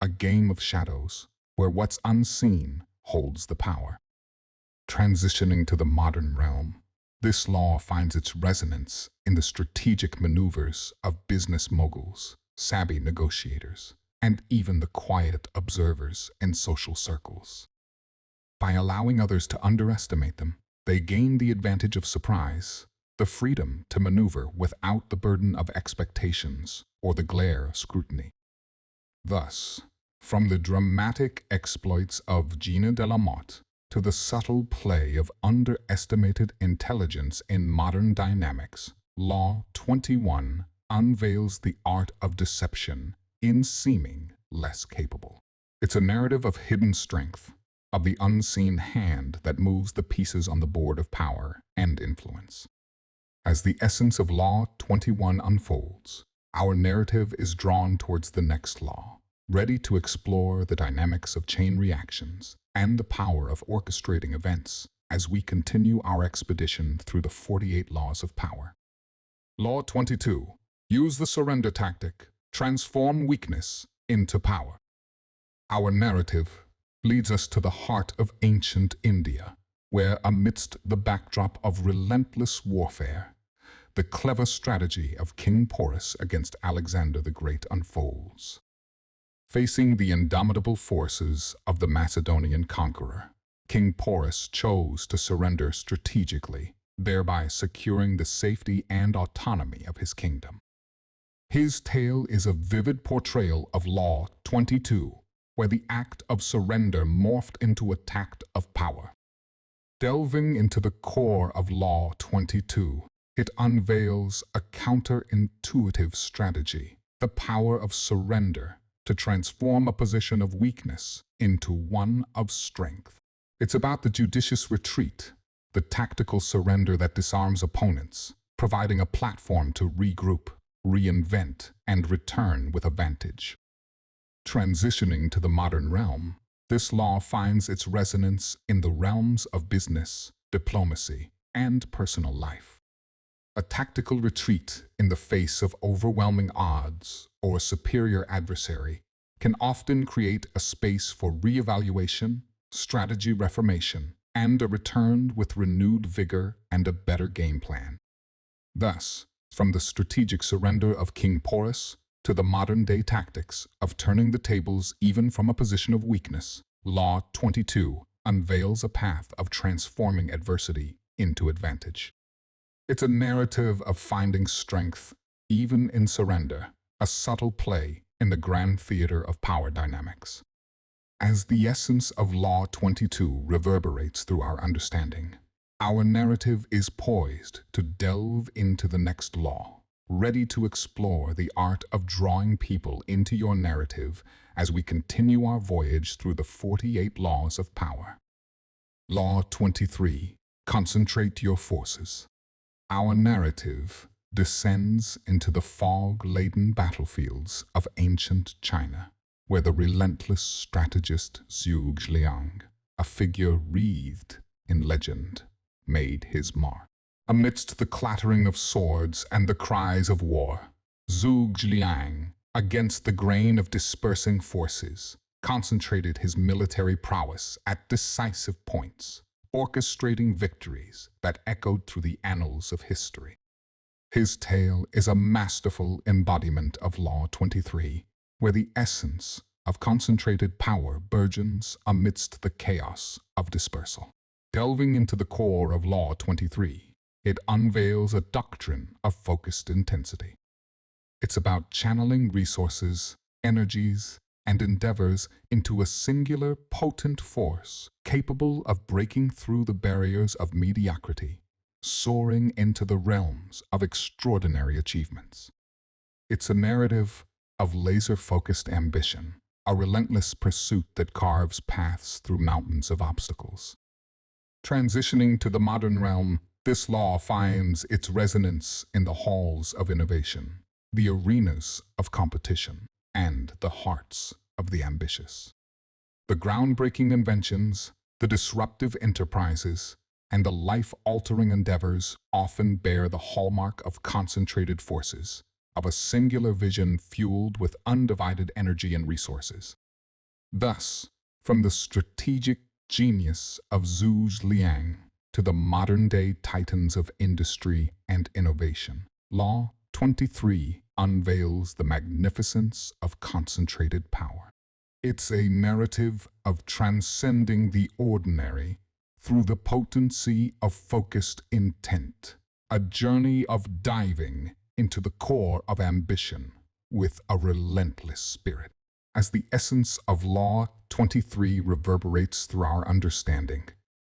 a game of shadows where what's unseen holds the power. Transitioning to the modern realm, this law finds its resonance in the strategic maneuvers of business moguls, savvy negotiators, and even the quiet observers in social circles. By allowing others to underestimate them, they gain the advantage of surprise, the freedom to maneuver without the burden of expectations or the glare of scrutiny. Thus, from the dramatic exploits of Jeanne de la Motte to the subtle play of underestimated intelligence in modern dynamics, Law 21 unveils the art of deception in seeming less capable. It's a narrative of hidden strength, of the unseen hand that moves the pieces on the board of power and influence. As the essence of Law 21 unfolds, our narrative is drawn towards the next law, ready to explore the dynamics of chain reactions and the power of orchestrating events as we continue our expedition through the 48 laws of power. Law 22. Use the surrender tactic. Transform weakness into power. Our narrative leads us to the heart of ancient India, where amidst the backdrop of relentless warfare, the clever strategy of King Porus against Alexander the Great unfolds. Facing the indomitable forces of the Macedonian conqueror, King Porus chose to surrender strategically, thereby securing the safety and autonomy of his kingdom. His tale is a vivid portrayal of Law 22, where the act of surrender morphed into a tact of power. Delving into the core of Law 22, it unveils a counterintuitive strategy, the power of surrender, to transform a position of weakness into one of strength. It's about the judicious retreat, the tactical surrender that disarms opponents, providing a platform to regroup, reinvent, and return with advantage. Transitioning to the modern realm, this law finds its resonance in the realms of business, diplomacy, and personal life. A tactical retreat in the face of overwhelming odds or a superior adversary can often create a space for reevaluation, strategy reformation, and a return with renewed vigor and a better game plan. Thus, from the strategic surrender of King Porus to the modern-day tactics of turning the tables even from a position of weakness, Law 22 unveils a path of transforming adversity into advantage. It's a narrative of finding strength, even in surrender, a subtle play in the grand theater of power dynamics. As the essence of Law 22 reverberates through our understanding, our narrative is poised to delve into the next law, ready to explore the art of drawing people into your narrative as we continue our voyage through the 48 laws of power. Law 23. Concentrate your forces. Our narrative descends into the fog-laden battlefields of ancient China, where the relentless strategist Zhuge Liang, a figure wreathed in legend, made his mark. Amidst the clattering of swords and the cries of war, Zhuge Liang, against the grain of dispersing forces, concentrated his military prowess at decisive points, orchestrating victories that echoed through the annals of history. His tale is a masterful embodiment of Law 23, where the essence of concentrated power burgeons amidst the chaos of dispersal. Delving into the core of Law 23, it unveils a doctrine of focused intensity. It's about channeling resources, energies, and endeavors into a singular, potent force capable of breaking through the barriers of mediocrity, soaring into the realms of extraordinary achievements. It's a narrative of laser-focused ambition, a relentless pursuit that carves paths through mountains of obstacles. Transitioning to the modern realm, this law finds its resonance in the halls of innovation, the arenas of competition, and the hearts of the ambitious. The groundbreaking inventions, the disruptive enterprises, and the life-altering endeavors often bear the hallmark of concentrated forces, of a singular vision fueled with undivided energy and resources. Thus, from the strategic genius of Zhuge Liang to the modern-day titans of industry and innovation, Law 23 unveils the magnificence of concentrated power. It's a narrative of transcending the ordinary through the potency of focused intent, a journey of diving into the core of ambition with a relentless spirit. As the essence of Law 23 reverberates through our understanding,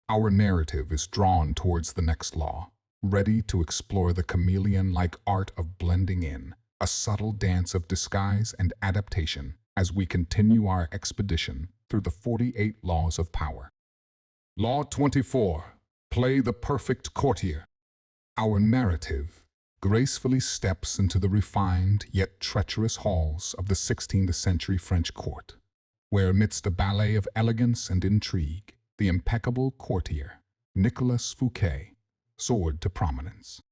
our narrative is drawn towards the next law, ready to explore the chameleon-like art of blending in, a subtle dance of disguise and adaptation as we continue our expedition through the 48 laws of power. Law 24. Play the perfect courtier. Our narrative gracefully steps into the refined yet treacherous halls of the 16th century French court, where amidst a ballet of elegance and intrigue, the impeccable courtier, Nicolas Fouquet, soared to prominence.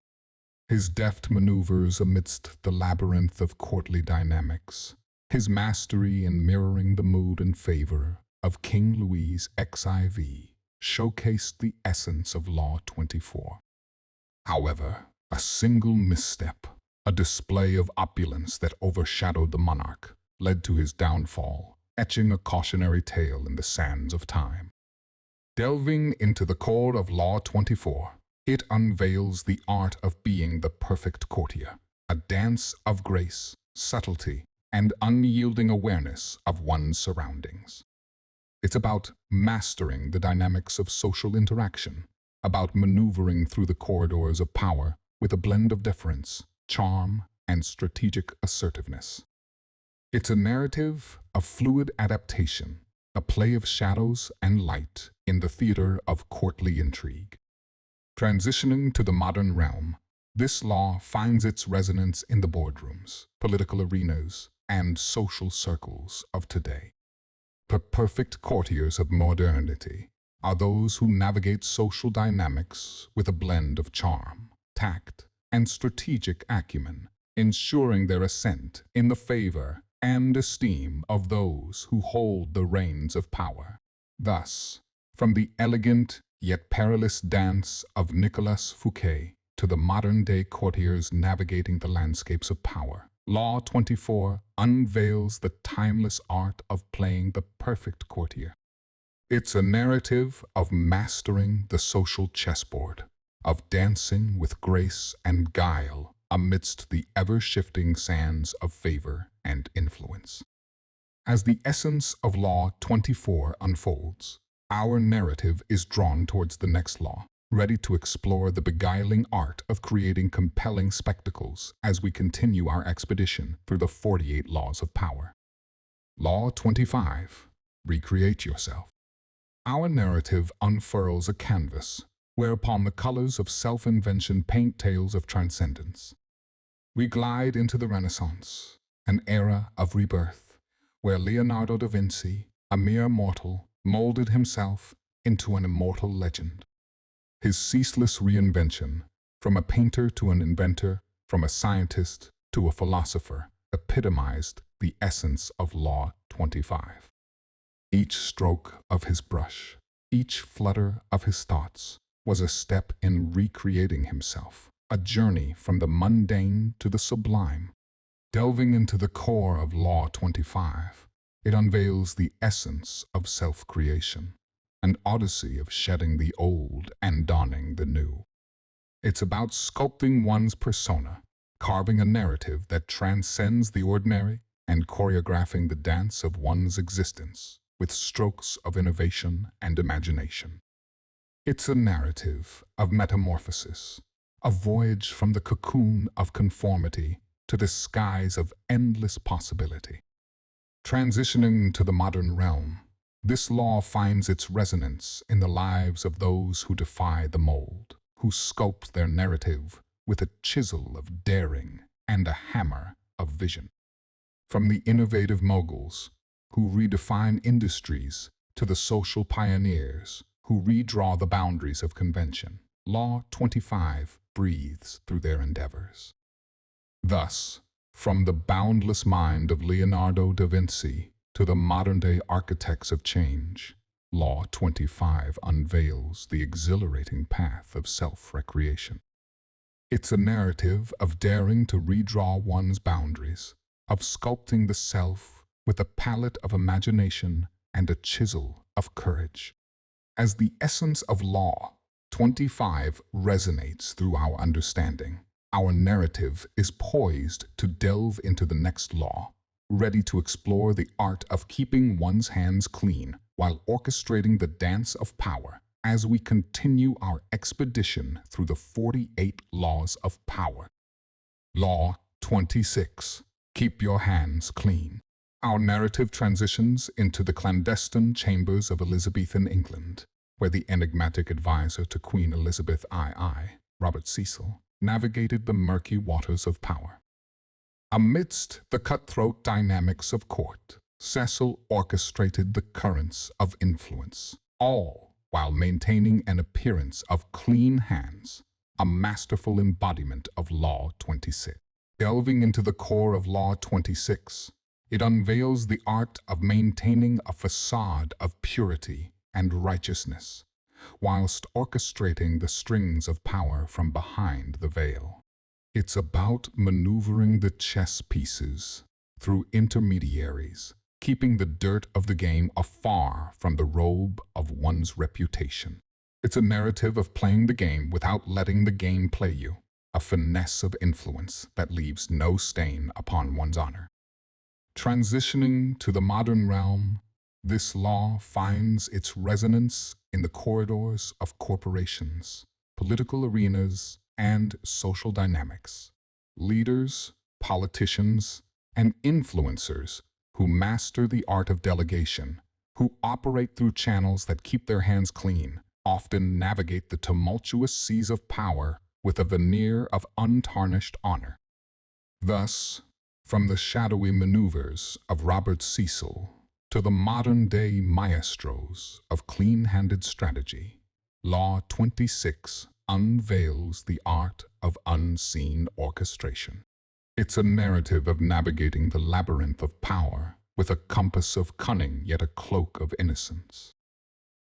His deft maneuvers amidst the labyrinth of courtly dynamics, his mastery in mirroring the mood and favor of King Louis's XIV, showcased the essence of Law 24. However, a single misstep, a display of opulence that overshadowed the monarch, led to his downfall, etching a cautionary tale in the sands of time. Delving into the core of Law 24, it unveils the art of being the perfect courtier, a dance of grace, subtlety, and unyielding awareness of one's surroundings. It's about mastering the dynamics of social interaction, about maneuvering through the corridors of power with a blend of deference, charm, and strategic assertiveness. It's a narrative of fluid adaptation, a play of shadows and light in the theater of courtly intrigue. Transitioning to the modern realm, this law finds its resonance in the boardrooms, political arenas, and social circles of today. The perfect courtiers of modernity are those who navigate social dynamics with a blend of charm, tact, and strategic acumen, ensuring their ascent in the favor and esteem of those who hold the reins of power. Thus, from the elegant yet perilous dance of Nicolas Fouquet to the modern-day courtiers navigating the landscapes of power, Law 24 unveils the timeless art of playing the perfect courtier. It's a narrative of mastering the social chessboard, of dancing with grace and guile amidst the ever-shifting sands of favor and influence. As the essence of Law 24 unfolds, our narrative is drawn towards the next law, ready to explore the beguiling art of creating compelling spectacles as we continue our expedition through the 48 laws of power. Law 25. Recreate yourself. Our narrative unfurls a canvas, whereupon the colors of self-invention paint tales of transcendence. We glide into the Renaissance, an era of rebirth, where Leonardo da Vinci, a mere mortal, molded himself into an immortal legend. His ceaseless reinvention, from a painter to an inventor, from a scientist to a philosopher, epitomized the essence of Law 25. Each stroke of his brush, each flutter of his thoughts, was a step in recreating himself, a journey from the mundane to the sublime. Delving into the core of Law 25, it unveils the essence of self-creation, an odyssey of shedding the old and donning the new. It's about sculpting one's persona, carving a narrative that transcends the ordinary, and choreographing the dance of one's existence with strokes of innovation and imagination. It's a narrative of metamorphosis, a voyage from the cocoon of conformity to the skies of endless possibility. Transitioning to the modern realm, this law finds its resonance in the lives of those who defy the mold, who sculpt their narrative with a chisel of daring and a hammer of vision. From the innovative moguls who redefine industries to the social pioneers who redraw the boundaries of convention, Law 25 breathes through their endeavors. Thus, from the boundless mind of Leonardo da Vinci to the modern-day architects of change, Law 25 unveils the exhilarating path of self-recreation. It's a narrative of daring to redraw one's boundaries, of sculpting the self with a palette of imagination and a chisel of courage. As the essence of Law 25 resonates through our understanding, our narrative is poised to delve into the next law, ready to explore the art of keeping one's hands clean while orchestrating the dance of power as we continue our expedition through the 48 laws of power. Law 26. Keep your hands clean. Our narrative transitions into the clandestine chambers of Elizabethan England, where the enigmatic advisor to Queen Elizabeth II Robert Cecil, navigated the murky waters of power. Amidst the cutthroat dynamics of court, Cecil orchestrated the currents of influence, all while maintaining an appearance of clean hands, a masterful embodiment of Law 26. Delving into the core of Law 26, it unveils the art of maintaining a facade of purity and righteousness, whilst orchestrating the strings of power from behind the veil. It's about maneuvering the chess pieces through intermediaries, keeping the dirt of the game afar from the robe of one's reputation. It's a narrative of playing the game without letting the game play you, a finesse of influence that leaves no stain upon one's honor. Transitioning to the modern realm, this law finds its resonance in the corridors of corporations, political arenas, and social dynamics. Leaders, politicians, and influencers who master the art of delegation, who operate through channels that keep their hands clean, often navigate the tumultuous seas of power with a veneer of untarnished honor. Thus, from the shadowy maneuvers of Robert Cecil to the modern-day maestros of clean-handed strategy, Law 26 unveils the art of unseen orchestration. It's a narrative of navigating the labyrinth of power with a compass of cunning yet a cloak of innocence.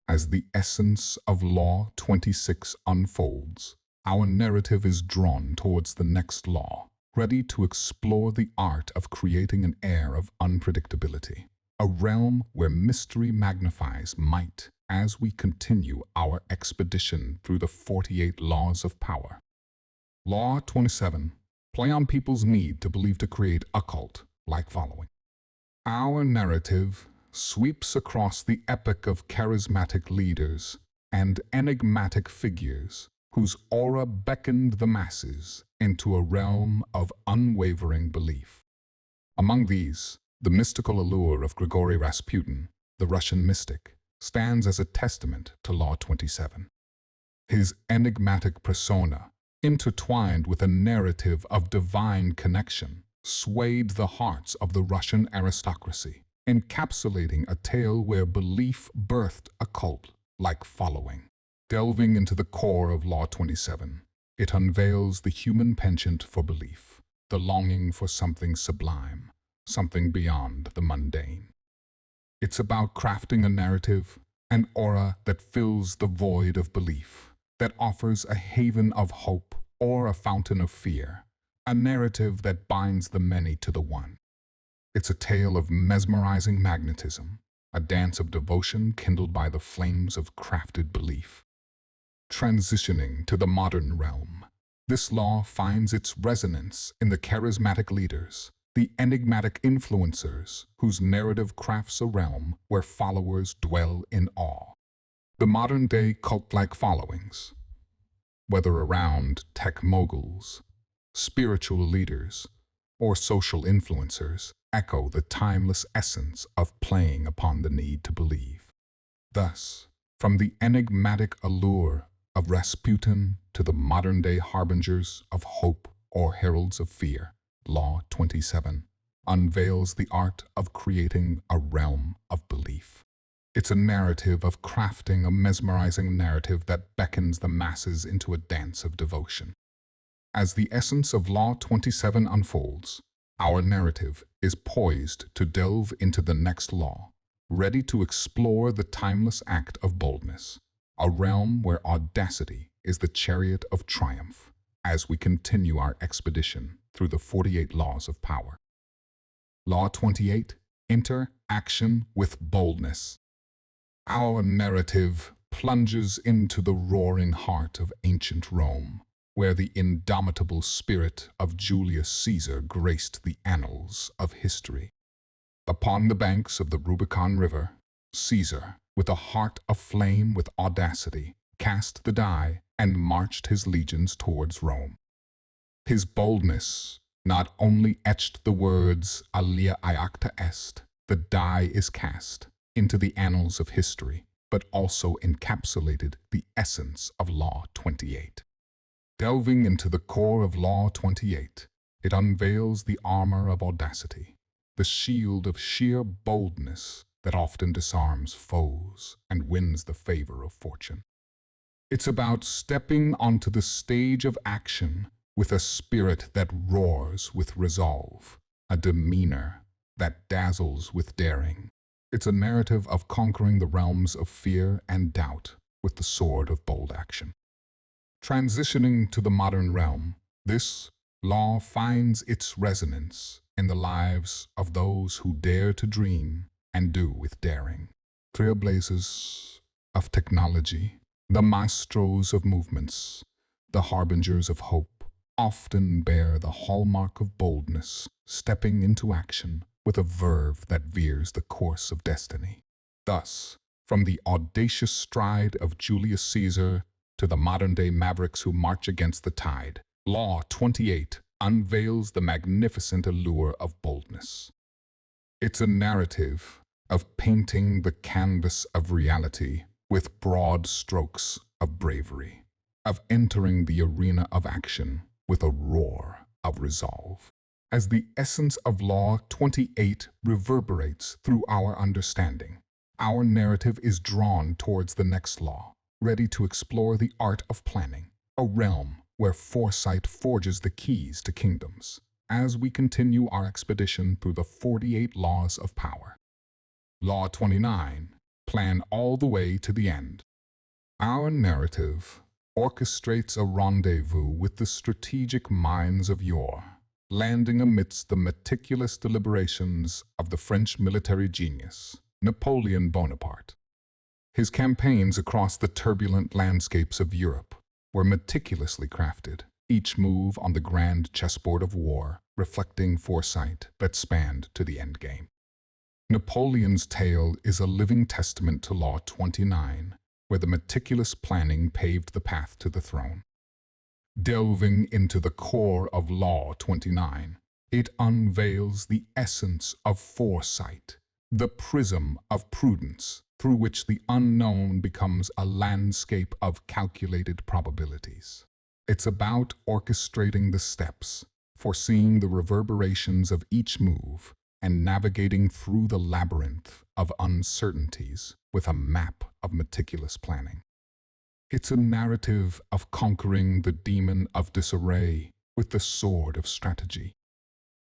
As the essence of Law 26 unfolds, our narrative is drawn towards the next law, ready to explore the art of creating an air of unpredictability, a realm where mystery magnifies might as we continue our expedition through the 48 laws of power. Law 27. Play on people's need to believe to create a cult like following. Our narrative sweeps across the epic of charismatic leaders and enigmatic figures whose aura beckoned the masses into a realm of unwavering belief. Among these, the mystical allure of Grigory Rasputin, the Russian mystic, stands as a testament to Law 27. His enigmatic persona, intertwined with a narrative of divine connection, swayed the hearts of the Russian aristocracy, encapsulating a tale where belief birthed a cult like following. Delving into the core of Law 27, it unveils the human penchant for belief, the longing for something sublime, something beyond the mundane. It's about crafting a narrative, an aura that fills the void of belief, that offers a haven of hope or a fountain of fear, a narrative that binds the many to the one. It's a tale of mesmerizing magnetism, a dance of devotion kindled by the flames of crafted belief. Transitioning to the modern realm, this law finds its resonance in the charismatic leaders, the enigmatic influencers whose narrative crafts a realm where followers dwell in awe. The modern-day cult-like followings, whether around tech moguls, spiritual leaders, or social influencers, echo the timeless essence of playing upon the need to believe. Thus, from the enigmatic allure of Rasputin to the modern-day harbingers of hope or heralds of fear, Law 27 unveils the art of creating a realm of belief. It's a narrative of crafting a mesmerizing narrative that beckons the masses into a dance of devotion. As the essence of Law 27 unfolds, our narrative is poised to delve into the next law, ready to explore the timeless act of boldness, a realm where audacity is the chariot of triumph as we continue our expedition through the 48 laws of power. Law 28. Enter action with boldness. Our narrative plunges into the roaring heart of ancient Rome, where the indomitable spirit of Julius Caesar graced the annals of history. Upon the banks of the Rubicon River, Caesar, with a heart aflame with audacity, cast the die and marched his legions towards Rome. His boldness not only etched the words alia iacta est, the die is cast, into the annals of history, but also encapsulated the essence of Law 28. Delving into the core of Law 28, it unveils the armor of audacity, the shield of sheer boldness that often disarms foes and wins the favor of fortune. It's about stepping onto the stage of action with a spirit that roars with resolve, a demeanor that dazzles with daring. It's a narrative of conquering the realms of fear and doubt with the sword of bold action. Transitioning to the modern realm, this law finds its resonance in the lives of those who dare to dream and do with daring. Trailblazers of technology, the maestros of movements, the harbingers of hope, often bear the hallmark of boldness, stepping into action with a verve that veers the course of destiny. Thus, from the audacious stride of Julius Caesar to the modern-day mavericks who march against the tide, Law 28 unveils the magnificent allure of boldness. It's a narrative of painting the canvas of reality with broad strokes of bravery, of entering the arena of action with a roar of resolve. As the essence of Law 28 reverberates through our understanding, our narrative is drawn towards the next law, ready to explore the art of planning, a realm where foresight forges the keys to kingdoms, as we continue our expedition through the 48 laws of power. Law 29, plan all the way to the end. Our narrative orchestrates a rendezvous with the strategic minds of yore, landing amidst the meticulous deliberations of the French military genius, Napoleon Bonaparte. His campaigns across the turbulent landscapes of Europe were meticulously crafted, each move on the grand chessboard of war reflecting foresight that spanned to the endgame. Napoleon's tale is a living testament to Law 29, where the meticulous planning paved the path to the throne. Delving into the core of Law 29, it unveils the essence of foresight, the prism of prudence through which the unknown becomes a landscape of calculated probabilities. It's about orchestrating the steps, foreseeing the reverberations of each move, and navigating through the labyrinth of uncertainties with a map of meticulous planning. It's a narrative of conquering the demon of disarray with the sword of strategy.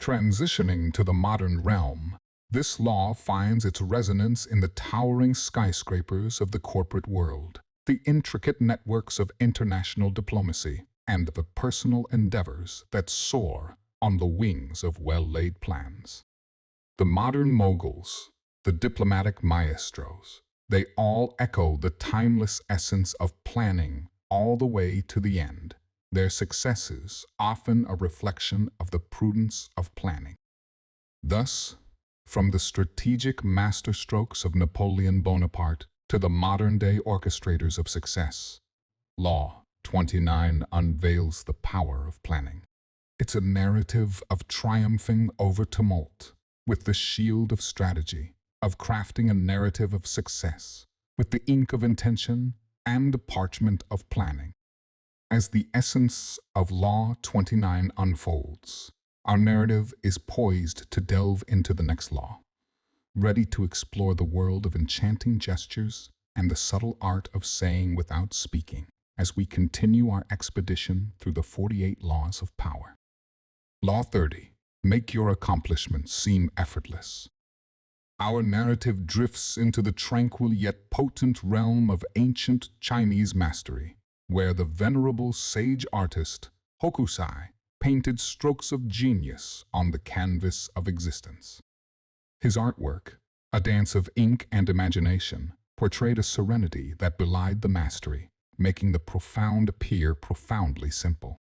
Transitioning to the modern realm, this law finds its resonance in the towering skyscrapers of the corporate world, the intricate networks of international diplomacy, and the personal endeavors that soar on the wings of well-laid plans. The modern moguls, the diplomatic maestros, they all echo the timeless essence of planning all the way to the end, their successes often a reflection of the prudence of planning. Thus, from the strategic masterstrokes of Napoleon Bonaparte to the modern-day orchestrators of success, Law 29 unveils the power of planning. It's a narrative of triumphing over tumult, with the shield of strategy, of crafting a narrative of success, with the ink of intention and the parchment of planning. As the essence of Law 29 unfolds, our narrative is poised to delve into the next law, ready to explore the world of enchanting gestures and the subtle art of saying without speaking, as we continue our expedition through the 48 laws of power. Law 30. Make your accomplishments seem effortless. Our narrative drifts into the tranquil yet potent realm of ancient Chinese mastery, where the venerable sage artist Hokusai painted strokes of genius on the canvas of existence. His artwork, a dance of ink and imagination, portrayed a serenity that belied the mastery, making the profound appear profoundly simple.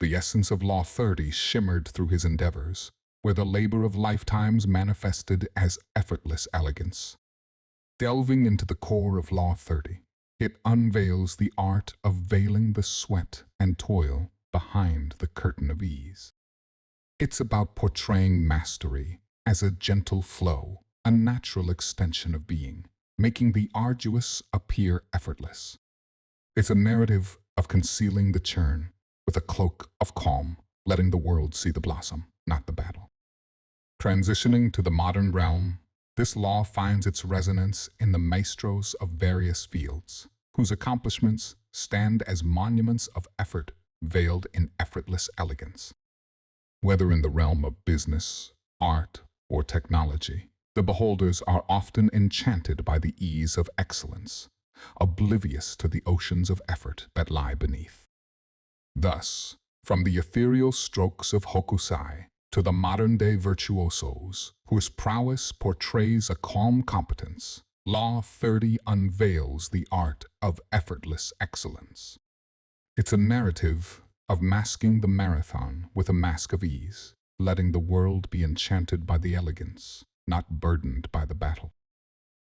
The essence of Law 30 shimmered through his endeavors, where the labor of lifetimes manifested as effortless elegance. Delving into the core of Law 30, it unveils the art of veiling the sweat and toil behind the curtain of ease. It's about portraying mastery as a gentle flow, a natural extension of being, making the arduous appear effortless. It's a narrative of concealing the churn, with a cloak of calm, letting the world see the blossom, not the battle. Transitioning to the modern realm, this law finds its resonance in the maestros of various fields, whose accomplishments stand as monuments of effort veiled in effortless elegance. Whether in the realm of business, art, or technology, the beholders are often enchanted by the ease of excellence, oblivious to the oceans of effort that lie beneath. Thus, from the ethereal strokes of Hokusai to the modern-day virtuosos, whose prowess portrays a calm competence, Law 30 unveils the art of effortless excellence. It's a narrative of masking the marathon with a mask of ease, letting the world be enchanted by the elegance, not burdened by the battle.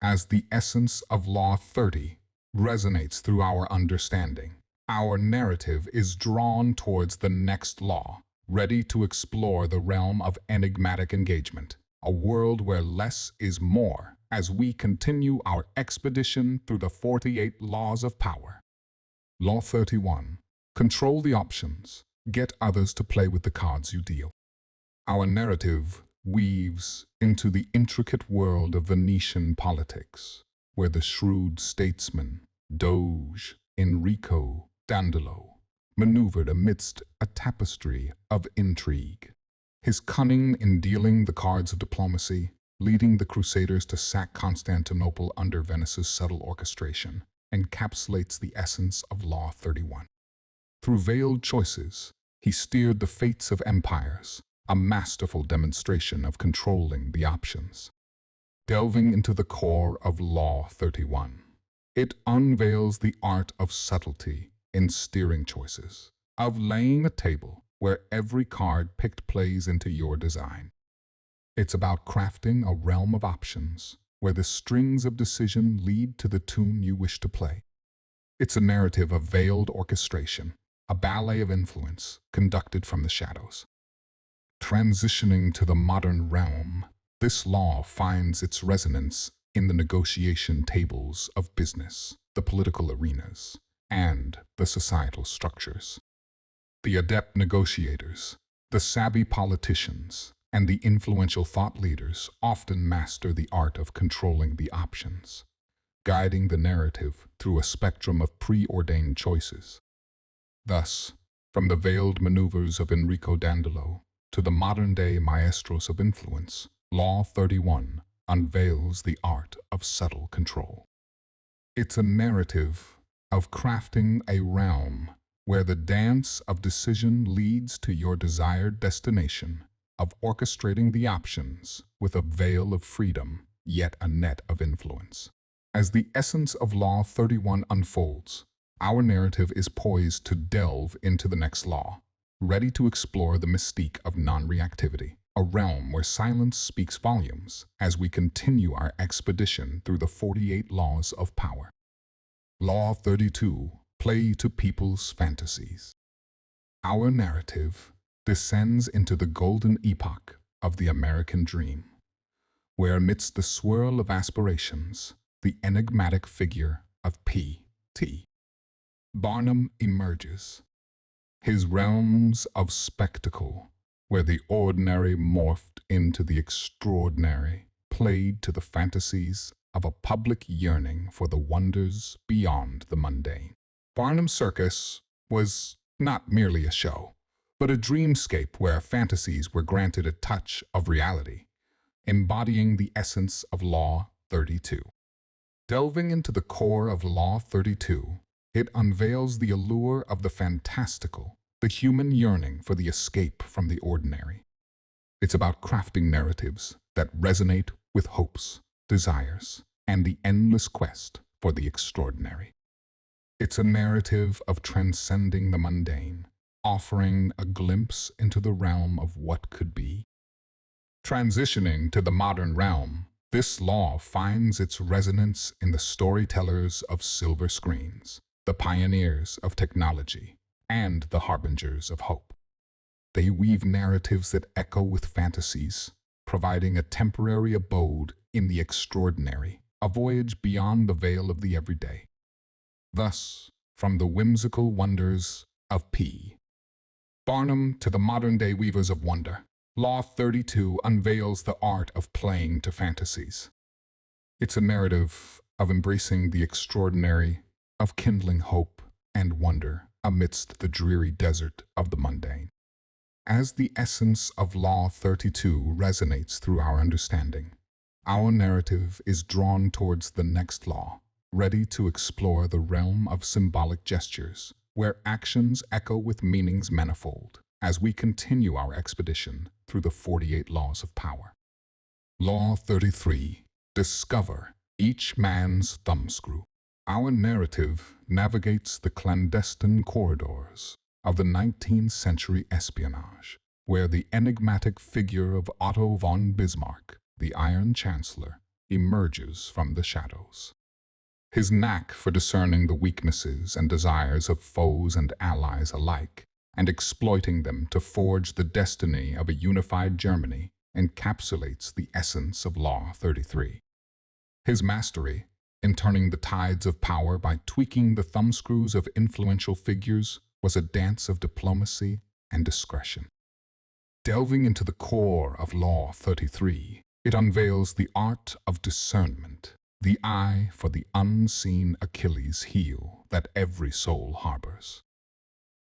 As the essence of Law 30 resonates through our understanding, our narrative is drawn towards the next law, ready to explore the realm of enigmatic engagement, a world where less is more, as we continue our expedition through the 48 laws of power. Law 31. Control the options. Get others to play with the cards you deal. Our narrative weaves into the intricate world of Venetian politics, where the shrewd statesman, Doge Enrico Dandolo, maneuvered amidst a tapestry of intrigue. His cunning in dealing the cards of diplomacy, leading the Crusaders to sack Constantinople under Venice's subtle orchestration, encapsulates the essence of Law 31. Through veiled choices, he steered the fates of empires, a masterful demonstration of controlling the options. Delving into the core of Law 31, it unveils the art of subtlety in steering choices, of laying a table where every card picked plays into your design. It's about crafting a realm of options, where the strings of decision lead to the tune you wish to play. It's a narrative of veiled orchestration, a ballet of influence conducted from the shadows. Transitioning to the modern realm, this law finds its resonance in the negotiation tables of business, the political arenas, and the societal structures. The adept negotiators, the savvy politicians, and the influential thought leaders often master the art of controlling the options, guiding the narrative through a spectrum of preordained choices. Thus, from the veiled maneuvers of Enrico Dandolo to the modern-day maestros of influence, Law 31 unveils the art of subtle control. It's a narrative of crafting a realm where the dance of decision leads to your desired destination, of orchestrating the options with a veil of freedom, yet a net of influence. As the essence of Law 31 unfolds, our narrative is poised to delve into the next law, ready to explore the mystique of non-reactivity, a realm where silence speaks volumes as we continue our expedition through the 48 laws of power. Law 32. Play to people's fantasies. Our narrative descends into the golden epoch of the American dream, where amidst the swirl of aspirations, the enigmatic figure of P.T. Barnum emerges. His realms of spectacle, where the ordinary morphed into the extraordinary, played to the fantasies of a public yearning for the wonders beyond the mundane. Barnum's Circus was not merely a show, but a dreamscape where fantasies were granted a touch of reality, embodying the essence of Law 32. Delving into the core of Law 32, it unveils the allure of the fantastical, the human yearning for the escape from the ordinary. It's about crafting narratives that resonate with hopes, desires, and the endless quest for the extraordinary. It's a narrative of transcending the mundane, offering a glimpse into the realm of what could be. Transitioning to the modern realm, this law finds its resonance in the storytellers of silver screens, the pioneers of technology, and the harbingers of hope. They weave narratives that echo with fantasies, providing a temporary abode in the extraordinary, a voyage beyond the veil of the everyday. Thus, from the whimsical wonders of P. Barnum to the modern-day weavers of wonder. Law 32 unveils the art of playing to fantasies. It's a narrative of embracing the extraordinary, of kindling hope and wonder amidst the dreary desert of the mundane. As the essence of Law 32 resonates through our understanding, our narrative is drawn towards the next law, ready to explore the realm of symbolic gestures, where actions echo with meanings manifold, as we continue our expedition through the 48 laws of power. Law 33. Discover each man's thumbscrew. Our narrative navigates the clandestine corridors of the 19th century espionage, where the enigmatic figure of Otto von Bismarck, the Iron Chancellor, emerges from the shadows. His knack for discerning the weaknesses and desires of foes and allies alike, and exploiting them to forge the destiny of a unified Germany, encapsulates the essence of Law 33. His mastery, in turning the tides of power by tweaking the thumbscrews of influential figures, was a dance of diplomacy and discretion. Delving into the core of Law 33, it unveils the art of discernment, the eye for the unseen Achilles heel that every soul harbors.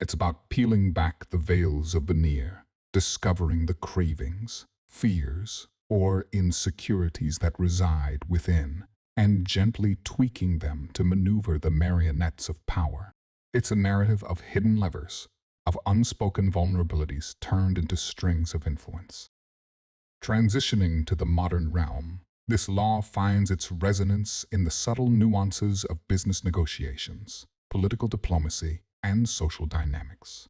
It's about peeling back the veils of veneer, discovering the cravings, fears, or insecurities that reside within, and gently tweaking them to maneuver the marionettes of power. It's a narrative of hidden levers, of unspoken vulnerabilities turned into strings of influence. Transitioning to the modern realm, this law finds its resonance in the subtle nuances of business negotiations, political diplomacy, and social dynamics.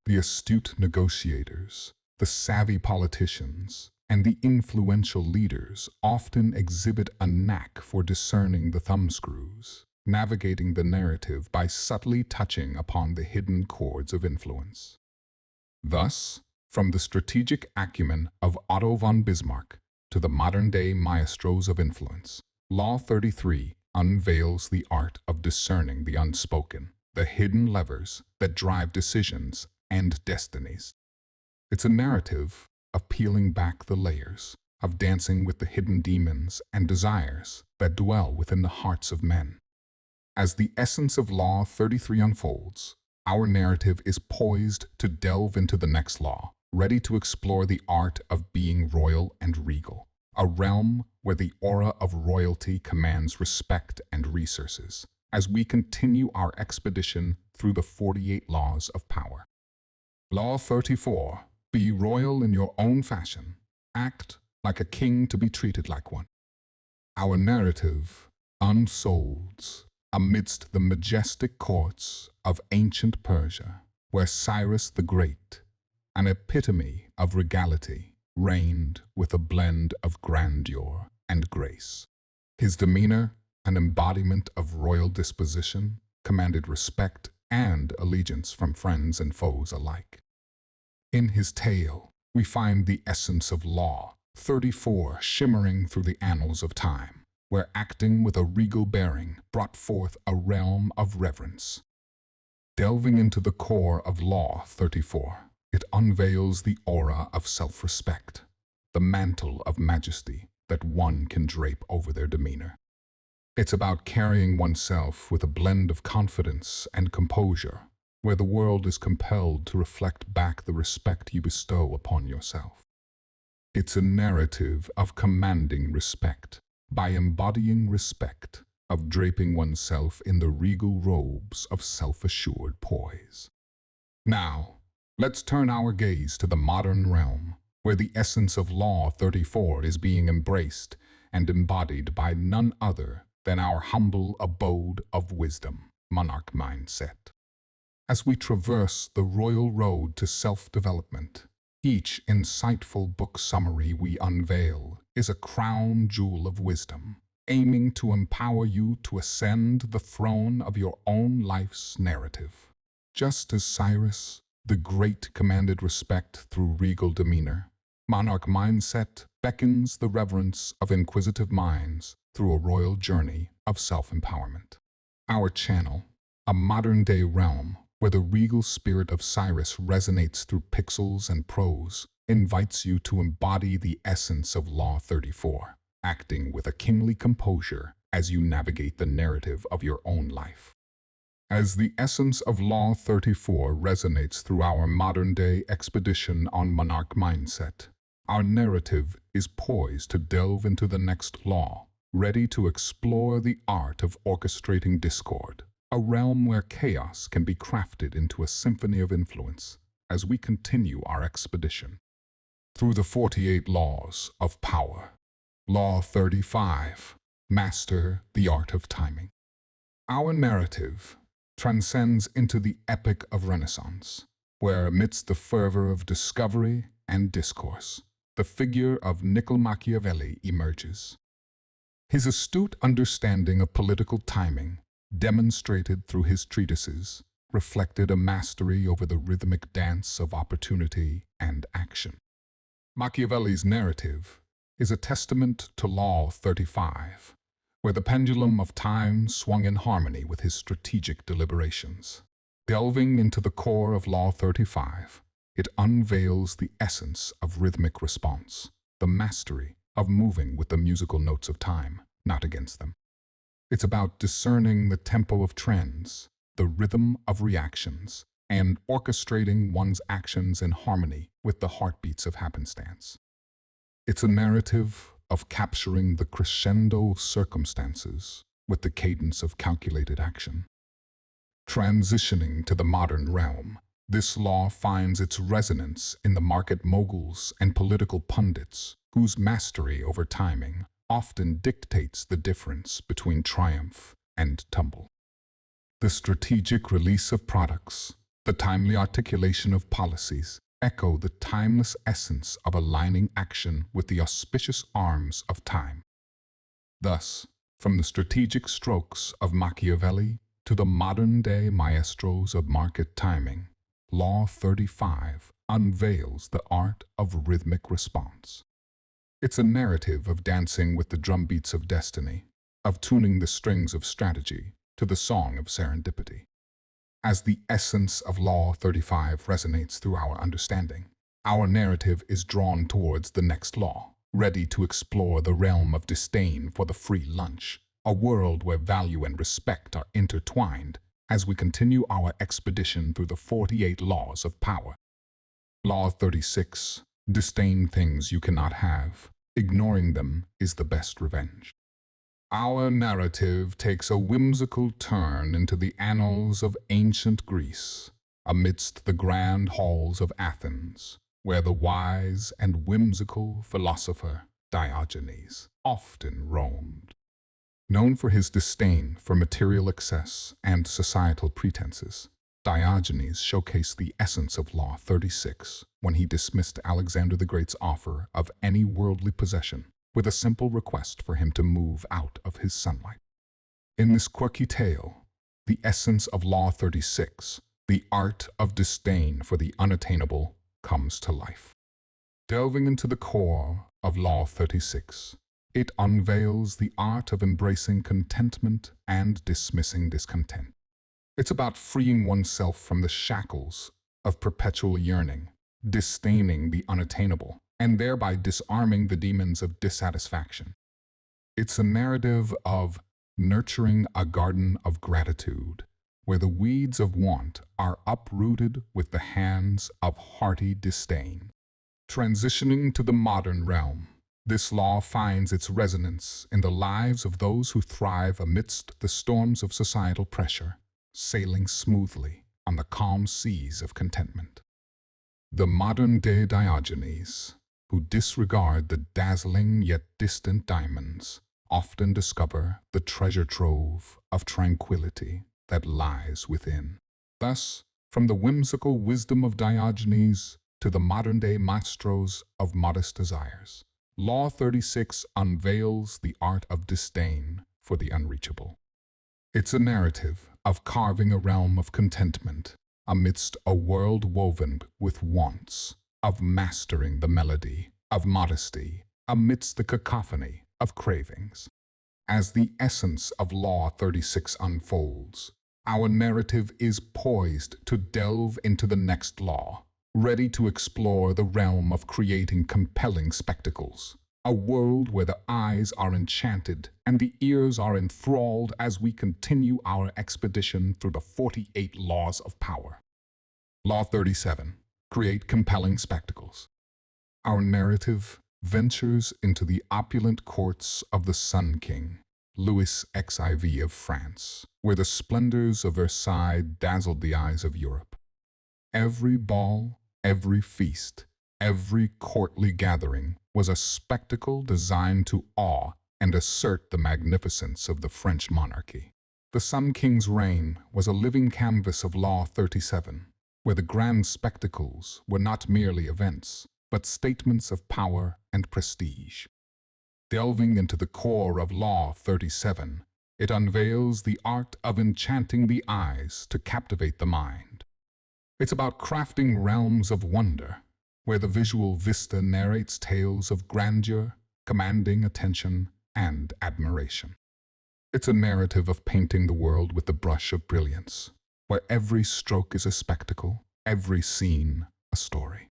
The astute negotiators, the savvy politicians, and the influential leaders often exhibit a knack for discerning the thumbscrews, navigating the narrative by subtly touching upon the hidden chords of influence. Thus, from the strategic acumen of Otto von Bismarck to the modern-day maestros of influence, Law 33 unveils the art of discerning the unspoken, the hidden levers that drive decisions and destinies. It's a narrative of peeling back the layers, of dancing with the hidden demons and desires that dwell within the hearts of men. As the essence of Law 33 unfolds, our narrative is poised to delve into the next law, ready to explore the art of being royal and regal, a realm where the aura of royalty commands respect and resources, as we continue our expedition through the 48 laws of power. Law 34. Be royal in your own fashion. Act like a king to be treated like one. Our narrative unfolds amidst the majestic courts of ancient Persia, where Cyrus the Great, an epitome of regality, reigned with a blend of grandeur and grace. His demeanor, an embodiment of royal disposition, commanded respect and allegiance from friends and foes alike. In his tale, we find the essence of Law 34 shimmering through the annals of time, where acting with a regal bearing brought forth a realm of reverence. Delving into the core of Law 34, it unveils the aura of self-respect, the mantle of majesty that one can drape over their demeanor. It's about carrying oneself with a blend of confidence and composure, where the world is compelled to reflect back the respect you bestow upon yourself. It's a narrative of commanding respect, by embodying respect, of draping oneself in the regal robes of self-assured poise. Now, let's turn our gaze to the modern realm, where the essence of Law 34 is being embraced and embodied by none other than our humble abode of wisdom, monarch mindset. As we traverse the royal road to self-development, each insightful book summary we unveil is a crown jewel of wisdom, aiming to empower you to ascend the throne of your own life's narrative. Just as Cyrus the Great commanded respect through regal demeanor, monarch mindset beckons the reverence of inquisitive minds through a royal journey of self-empowerment. Our channel, a modern-day realm where the regal spirit of Cyrus resonates through pixels and prose, invites you to embody the essence of Law 34, acting with a kingly composure as you navigate the narrative of your own life. As the essence of Law 34 resonates through our modern-day expedition on monarch mindset, our narrative is poised to delve into the next law, ready to explore the art of orchestrating discord, a realm where chaos can be crafted into a symphony of influence as we continue our expedition through the 48 laws of power. Law 35, Master the Art of Timing. Our narrative transcends into the epic of Renaissance, where amidst the fervor of discovery and discourse, the figure of Niccolo Machiavelli emerges. His astute understanding of political timing, demonstrated through his treatises, reflected a mastery over the rhythmic dance of opportunity and action. Machiavelli's narrative is a testament to Law 35, where the pendulum of time swung in harmony with his strategic deliberations. Delving into the core of Law 35, it unveils the essence of rhythmic response, the mastery of moving with the musical notes of time, not against them. It's about discerning the tempo of trends, the rhythm of reactions, and orchestrating one's actions in harmony with the heartbeats of happenstance. It's a narrative of capturing the crescendo of circumstances with the cadence of calculated action. Transitioning to the modern realm, this law finds its resonance in the market moguls and political pundits whose mastery over timing often dictates the difference between triumph and tumble. The strategic release of products, the timely articulation of policies, echo the timeless essence of aligning action with the auspicious arms of time. Thus, from the strategic strokes of Machiavelli to the modern-day maestros of market timing, Law 35 unveils the art of rhythmic response. It's a narrative of dancing with the drumbeats of destiny, of tuning the strings of strategy to the song of serendipity. As the essence of Law 35 resonates through our understanding, our narrative is drawn towards the next law, ready to explore the realm of disdain for the free lunch, a world where value and respect are intertwined as we continue our expedition through the 48 laws of power. Law 36, disdain things you cannot have. Ignoring them is the best revenge. Our narrative takes a whimsical turn into the annals of ancient Greece, amidst the grand halls of Athens, where the wise and whimsical philosopher Diogenes often roamed. Known for his disdain for material excess and societal pretenses, Diogenes showcased the essence of Law 36 when he dismissed Alexander the Great's offer of any worldly possession with a simple request for him to move out of his sunlight. In this quirky tale, the essence of Law 36, the art of disdain for the unattainable, comes to life. Delving into the core of Law 36, it unveils the art of embracing contentment and dismissing discontent. It's about freeing oneself from the shackles of perpetual yearning, disdaining the unattainable, and thereby disarming the demons of dissatisfaction. It's a narrative of nurturing a garden of gratitude, where the weeds of want are uprooted with the hands of hearty disdain. Transitioning to the modern realm, this law finds its resonance in the lives of those who thrive amidst the storms of societal pressure, sailing smoothly on the calm seas of contentment. The modern-day Diogenes, who disregard the dazzling yet distant diamonds, often discover the treasure trove of tranquility that lies within. Thus, from the whimsical wisdom of Diogenes to the modern-day maestros of modest desires, Law 36 unveils the art of disdain for the unreachable. It's a narrative of carving a realm of contentment amidst a world woven with wants, of mastering the melody of modesty amidst the cacophony of cravings. As the essence of Law 36 unfolds, Our narrative is poised to delve into the next law, ready to explore the realm of creating compelling spectacles. A world where the eyes are enchanted and the ears are enthralled as we continue our expedition through the 48 laws of power. Law 37. Create compelling spectacles. Our narrative ventures into the opulent courts of the Sun King, Louis XIV of France, where the splendors of Versailles dazzled the eyes of Europe. Every ball, every feast, every courtly gathering was a spectacle designed to awe and assert the magnificence of the French monarchy. The Sun King's reign was a living canvas of Law 37, where the grand spectacles were not merely events, but statements of power and prestige. Delving into the core of Law 37, it unveils the art of enchanting the eyes to captivate the mind. It's about crafting realms of wonder, where the visual vista narrates tales of grandeur, commanding attention and admiration. It's a narrative of painting the world with the brush of brilliance, where every stroke is a spectacle, every scene a story.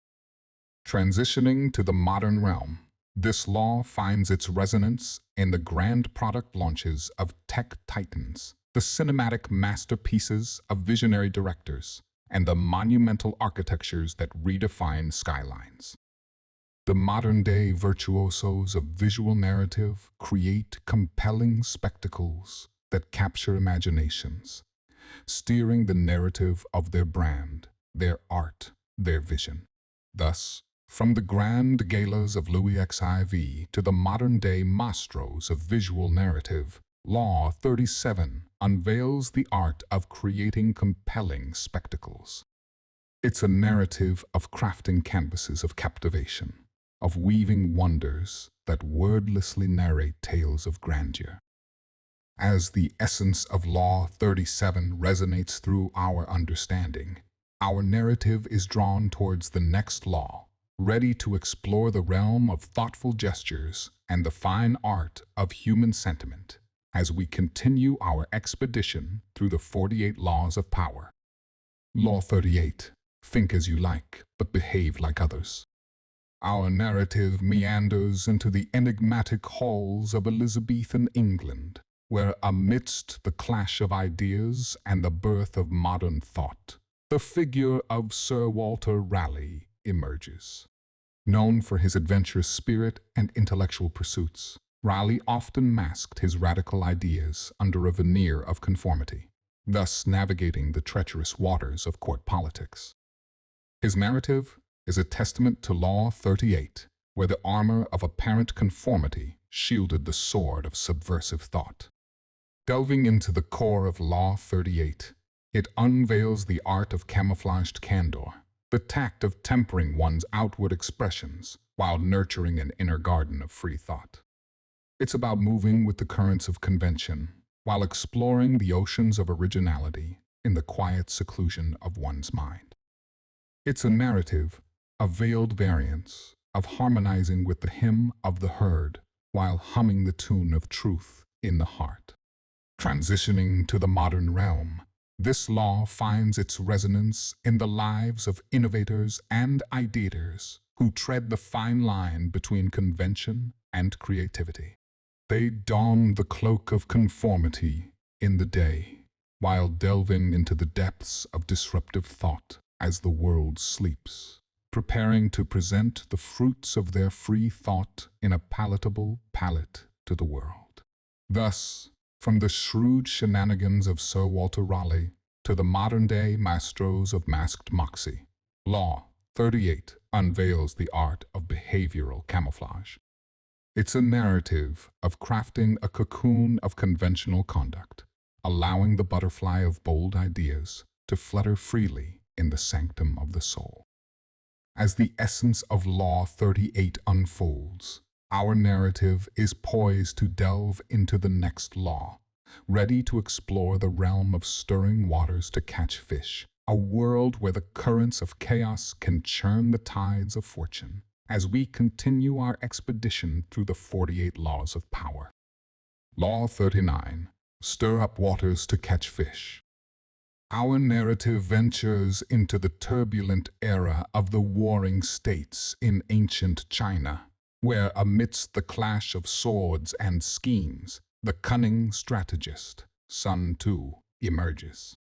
Transitioning to the modern realm, this law finds its resonance in the grand product launches of tech titans, the cinematic masterpieces of visionary directors, and the monumental architectures that redefine skylines. The modern-day virtuosos of visual narrative create compelling spectacles that capture imaginations, steering the narrative of their brand, their art, their vision. Thus, from the grand galas of Louis XIV to the modern-day maestros of visual narrative, Law 37 unveils the art of creating compelling spectacles. It's a narrative of crafting canvases of captivation, of weaving wonders that wordlessly narrate tales of grandeur. As the essence of Law 37 resonates through our understanding, our narrative is drawn towards the next law, ready to explore the realm of thoughtful gestures and the fine art of human sentiment as we continue our expedition through the 48 laws of power. Law 38. Think as you like, but behave like others. Our narrative meanders into the enigmatic halls of Elizabethan England, where amidst the clash of ideas and the birth of modern thought, the figure of Sir Walter Raleigh emerges. Known for his adventurous spirit and intellectual pursuits, Raleigh often masked his radical ideas under a veneer of conformity, thus navigating the treacherous waters of court politics. His narrative is a testament to Law 38, where the armor of apparent conformity shielded the sword of subversive thought. Delving into the core of Law 38, it unveils the art of camouflaged candor, the tact of tempering one's outward expressions while nurturing an inner garden of free thought. It's about moving with the currents of convention while exploring the oceans of originality in the quiet seclusion of one's mind. It's a narrative, a veiled variance of harmonizing with the hymn of the herd while humming the tune of truth in the heart. Transitioning to the modern realm, this law finds its resonance in the lives of innovators and ideators who tread the fine line between convention and creativity. They don the cloak of conformity in the day, while delving into the depths of disruptive thought as the world sleeps, preparing to present the fruits of their free thought in a palatable palette to the world. Thus, from the shrewd shenanigans of Sir Walter Raleigh to the modern-day maestros of masked moxie, Law 38 unveils the art of behavioral camouflage. It's a narrative of crafting a cocoon of conventional conduct, allowing the butterfly of bold ideas to flutter freely in the sanctum of the soul. As the essence of Law 38 unfolds, our narrative is poised to delve into the next law, ready to explore the realm of stirring waters to catch fish, a world where the currents of chaos can churn the tides of fortune, as we continue our expedition through the 48 laws of power. Law 39. Stir up waters to catch fish. Our narrative ventures into the turbulent era of the warring states in ancient China, where amidst the clash of swords and schemes, the cunning strategist, Sun Tzu, emerges.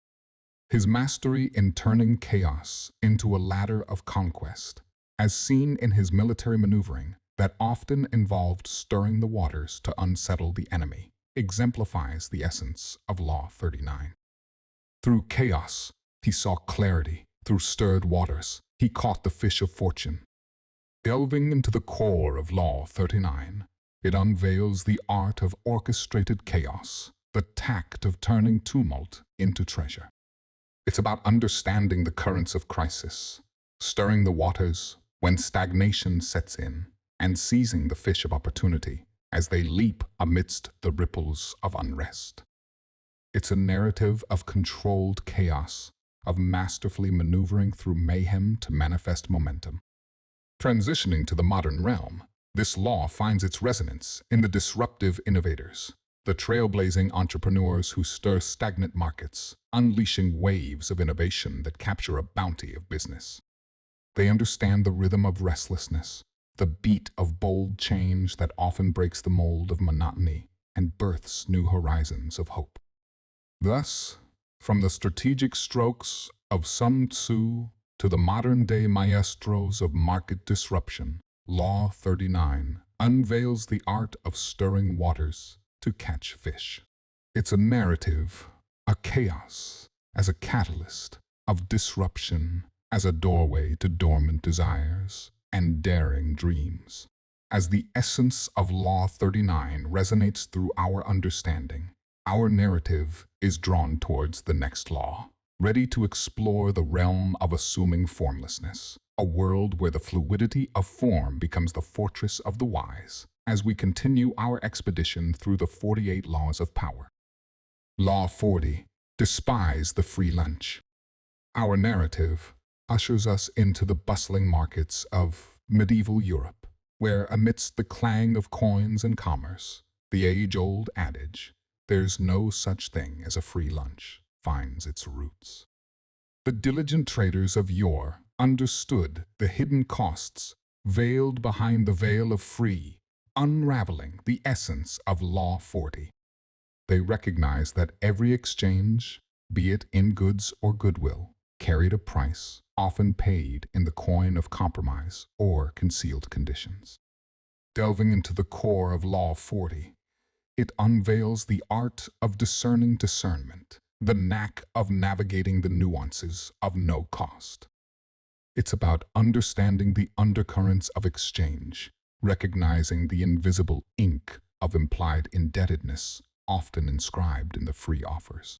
His mastery in turning chaos into a ladder of conquest, as seen in his military maneuvering that often involved stirring the waters to unsettle the enemy, exemplifies the essence of Law 39. Through chaos, he saw clarity. Through stirred waters, he caught the fish of fortune. Delving into the core of Law 39, it unveils the art of orchestrated chaos, the tact of turning tumult into treasure. It's about understanding the currents of crisis, stirring the waters when stagnation sets in, and seizing the fish of opportunity as they leap amidst the ripples of unrest. It's a narrative of controlled chaos, of masterfully maneuvering through mayhem to manifest momentum. Transitioning to the modern realm, this law finds its resonance in the disruptive innovators, the trailblazing entrepreneurs who stir stagnant markets, unleashing waves of innovation that capture a bounty of business. They understand the rhythm of restlessness, the beat of bold change that often breaks the mold of monotony and births new horizons of hope. Thus, from the strategic strokes of Sun Tzu to the modern-day maestros of market disruption, Law 39 unveils the art of stirring waters to catch fish. It's a narrative, a chaos, as a catalyst of disruption, as a doorway to dormant desires and daring dreams. As the essence of Law 39 resonates through our understanding, our narrative is drawn towards the next law, ready to explore the realm of assuming formlessness, a world where the fluidity of form becomes the fortress of the wise, as we continue our expedition through the 48 laws of power. Law 40. Despise the free lunch. Our narrative ushers us into the bustling markets of medieval Europe, where amidst the clang of coins and commerce, the age-old adage, "There's no such thing as a free lunch," finds its roots. The diligent traders of yore understood the hidden costs veiled behind the veil of free, unraveling the essence of Law 40. They recognized that every exchange, be it in goods or goodwill, carried a price, often paid in the coin of compromise or concealed conditions. Delving into the core of Law 40, it unveils the art of discerning discernment, the knack of navigating the nuances of no cost. It's about understanding the undercurrents of exchange, recognizing the invisible ink of implied indebtedness often inscribed in the free offers.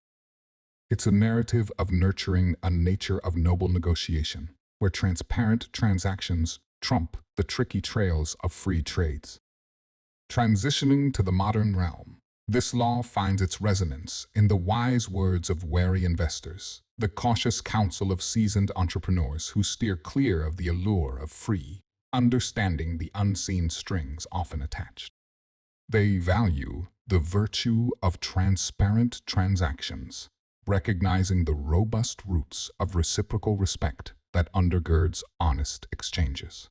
It's a narrative of nurturing a nature of noble negotiation, where transparent transactions trump the tricky trails of free trades. Transitioning to the modern realm, this law finds its resonance in the wise words of wary investors, the cautious counsel of seasoned entrepreneurs who steer clear of the allure of free, understanding the unseen strings often attached. They value the virtue of transparent transactions, recognizing the robust roots of reciprocal respect that undergirds honest exchanges.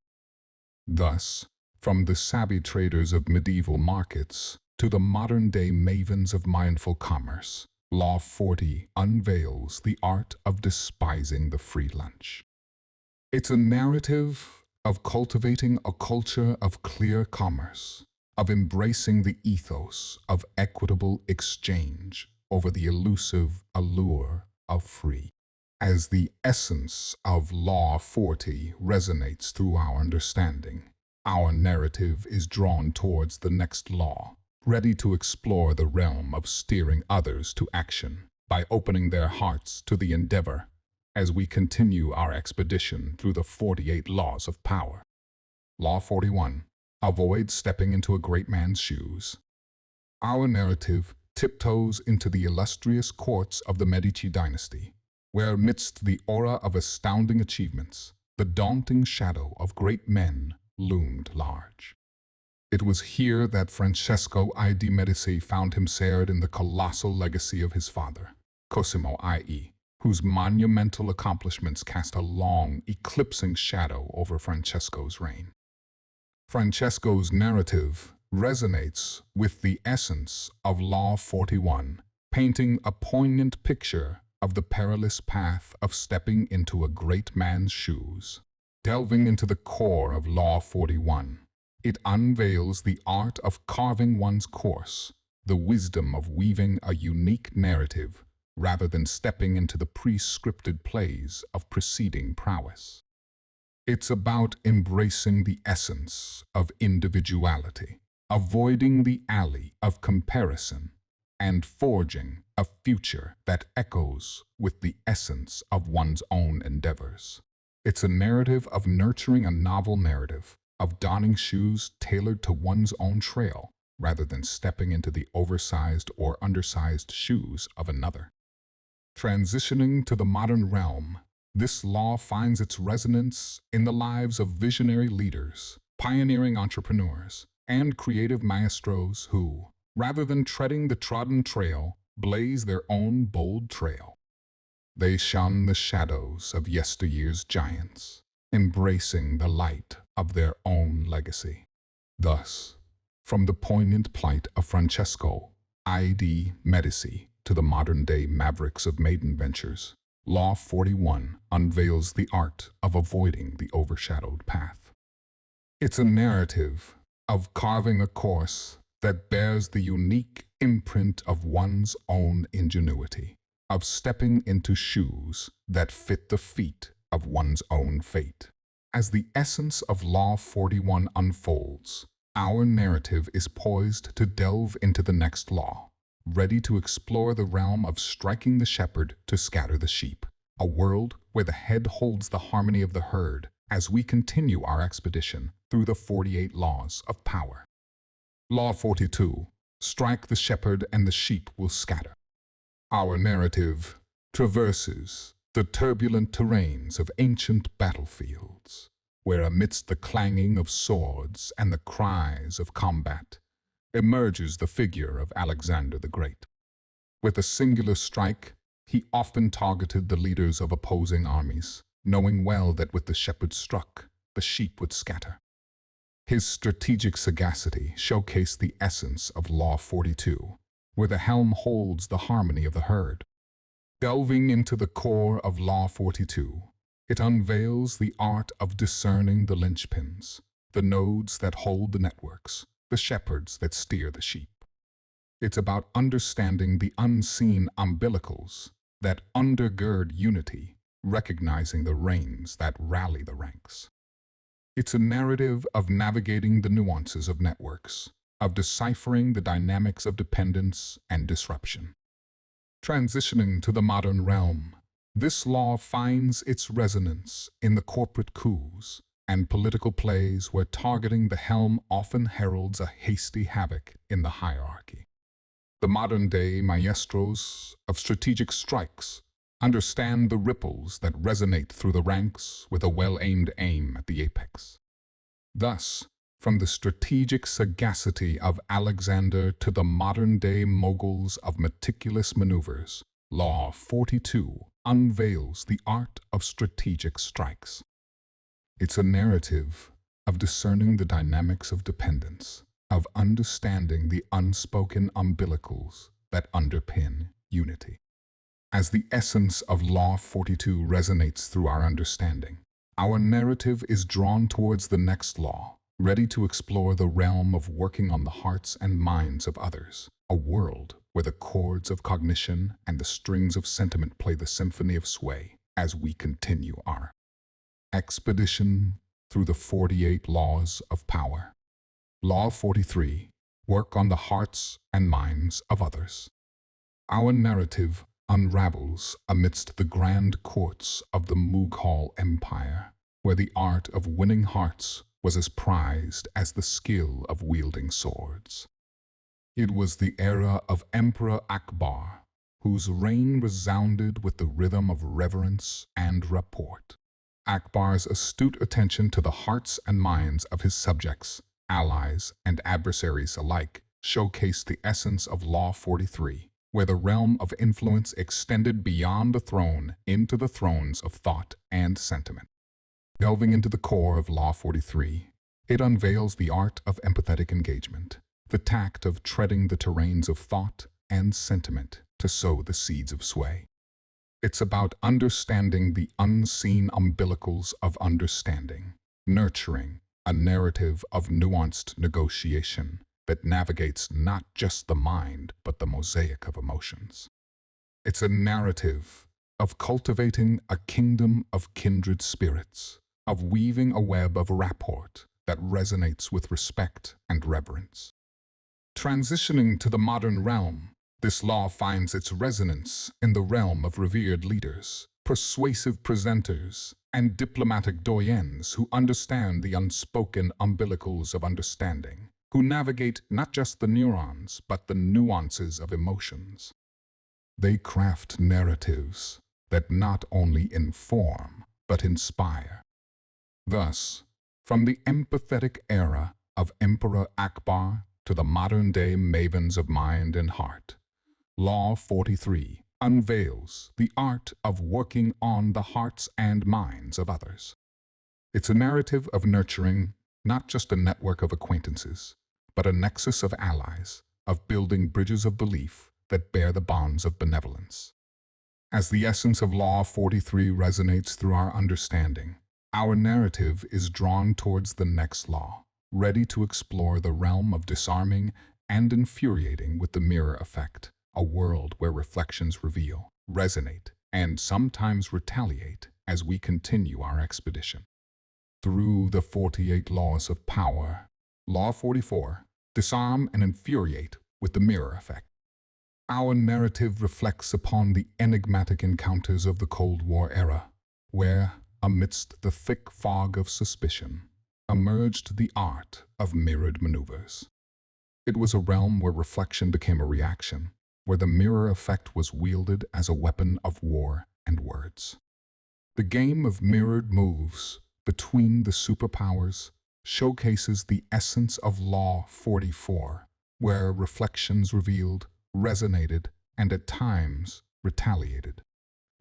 Thus, from the savvy traders of medieval markets to the modern-day mavens of mindful commerce, Law 40 unveils the art of despising the free lunch. It's a narrative of cultivating a culture of clear commerce, of embracing the ethos of equitable exchange over the elusive allure of free. As the essence of Law 40 resonates through our understanding, our narrative is drawn towards the next law, ready to explore the realm of steering others to action by opening their hearts to the endeavor as we continue our expedition through the 48 laws of power. Law 41. Avoid stepping into a great man's shoes. Our narrative tiptoes into the illustrious courts of the Medici dynasty, where amidst the aura of astounding achievements, the daunting shadow of great men loomed large. It was here that Francesco I de' Medici found himself in the colossal legacy of his father, Cosimo I.e., whose monumental accomplishments cast a long, eclipsing shadow over Francesco's reign. Francesco's narrative resonates with the essence of Law 41, painting a poignant picture of the perilous path of stepping into a great man's shoes. Delving into the core of Law 41, it unveils the art of carving one's course, the wisdom of weaving a unique narrative rather than stepping into the pre-scripted plays of preceding prowess. It's about embracing the essence of individuality, avoiding the alley of comparison, and forging a future that echoes with the essence of one's own endeavors. It's a narrative of nurturing a novel narrative, of donning shoes tailored to one's own trail, rather than stepping into the oversized or undersized shoes of another. Transitioning to the modern realm, this law finds its resonance in the lives of visionary leaders, pioneering entrepreneurs, and creative maestros who, rather than treading the trodden trail, blaze their own bold trail. They shun the shadows of yesteryear's giants, embracing the light of their own legacy. Thus, from the poignant plight of Francesco I.D. Medici to the modern-day mavericks of maiden ventures, Law 41 unveils the art of avoiding the overshadowed path. It's a narrative of carving a course that bears the unique imprint of one's own ingenuity, of stepping into shoes that fit the feet of one's own fate. As the essence of Law 41 unfolds, our narrative is poised to delve into the next law, ready to explore the realm of striking the shepherd to scatter the sheep, a world where the head holds the harmony of the herd as we continue our expedition through the 48 laws of power. Law 42, strike the shepherd and the sheep will scatter. Our narrative traverses the turbulent terrains of ancient battlefields, where amidst the clanging of swords and the cries of combat emerges the figure of Alexander the Great. With a singular strike, he often targeted the leaders of opposing armies, knowing well that with the shepherd struck, the sheep would scatter. His strategic sagacity showcased the essence of Law 42, where the helm holds the harmony of the herd. Delving into the core of Law 42, it unveils the art of discerning the linchpins, the nodes that hold the networks, the shepherds that steer the sheep. It's about understanding the unseen umbilicals that undergird unity, recognizing the reins that rally the ranks. It's a narrative of navigating the nuances of networks, of deciphering the dynamics of dependence and disruption. Transitioning to the modern realm, this law finds its resonance in the corporate coups and political plays where targeting the helm often heralds a hasty havoc in the hierarchy. The modern-day maestros of strategic strikes understand the ripples that resonate through the ranks with a well-aimed aim at the apex. Thus, from the strategic sagacity of Alexander to the modern-day moguls of meticulous maneuvers, Law 42 unveils the art of strategic strikes. It's a narrative of discerning the dynamics of dependence, of understanding the unspoken umbilicals that underpin unity. As the essence of Law 42 resonates through our understanding, our narrative is drawn towards the next law, ready to explore the realm of working on the hearts and minds of others, a world where the chords of cognition and the strings of sentiment play the symphony of sway as we continue our expedition through the 48 laws of power. Law 43, work on the hearts and minds of others. Our narrative unravels amidst the grand courts of the Mughal Empire, where the art of winning hearts was as prized as the skill of wielding swords. It was the era of Emperor Akbar, whose reign resounded with the rhythm of reverence and rapport. Akbar's astute attention to the hearts and minds of his subjects, allies, and adversaries alike showcased the essence of Law 43, where the realm of influence extended beyond the throne into the thrones of thought and sentiment. Delving into the core of Law 43, it unveils the art of empathetic engagement, the tact of treading the terrains of thought and sentiment to sow the seeds of sway. It's about understanding the unseen umbilicals of understanding, nurturing a narrative of nuanced negotiation that navigates not just the mind, but the mosaic of emotions. It's a narrative of cultivating a kingdom of kindred spirits, of weaving a web of rapport that resonates with respect and reverence. Transitioning to the modern realm, this law finds its resonance in the realm of revered leaders, persuasive presenters, and diplomatic doyens who understand the unspoken umbilicals of understanding, who navigate not just the neurons, but the nuances of emotions. They craft narratives that not only inform, but inspire. Thus, from the empathetic era of Emperor Akbar to the modern-day mavens of mind and heart, Law 43 unveils the art of working on the hearts and minds of others. It's a narrative of nurturing not just a network of acquaintances, but a nexus of allies, of building bridges of belief that bear the bonds of benevolence. As the essence of Law 43 resonates through our understanding, our narrative is drawn towards the next law, ready to explore the realm of disarming and infuriating with the mirror effect, a world where reflections reveal, resonate, and sometimes retaliate as we continue our expedition. Through the 48 laws of power, Law 44, disarm and infuriate with the mirror effect. Our narrative reflects upon the enigmatic encounters of the Cold War era, where, amidst the thick fog of suspicion, emerged the art of mirrored maneuvers. It was a realm where reflection became a reaction, where the mirror effect was wielded as a weapon of war and words. The game of mirrored moves between the superpowers showcases the essence of Law 44, where reflections revealed, resonated, and at times retaliated.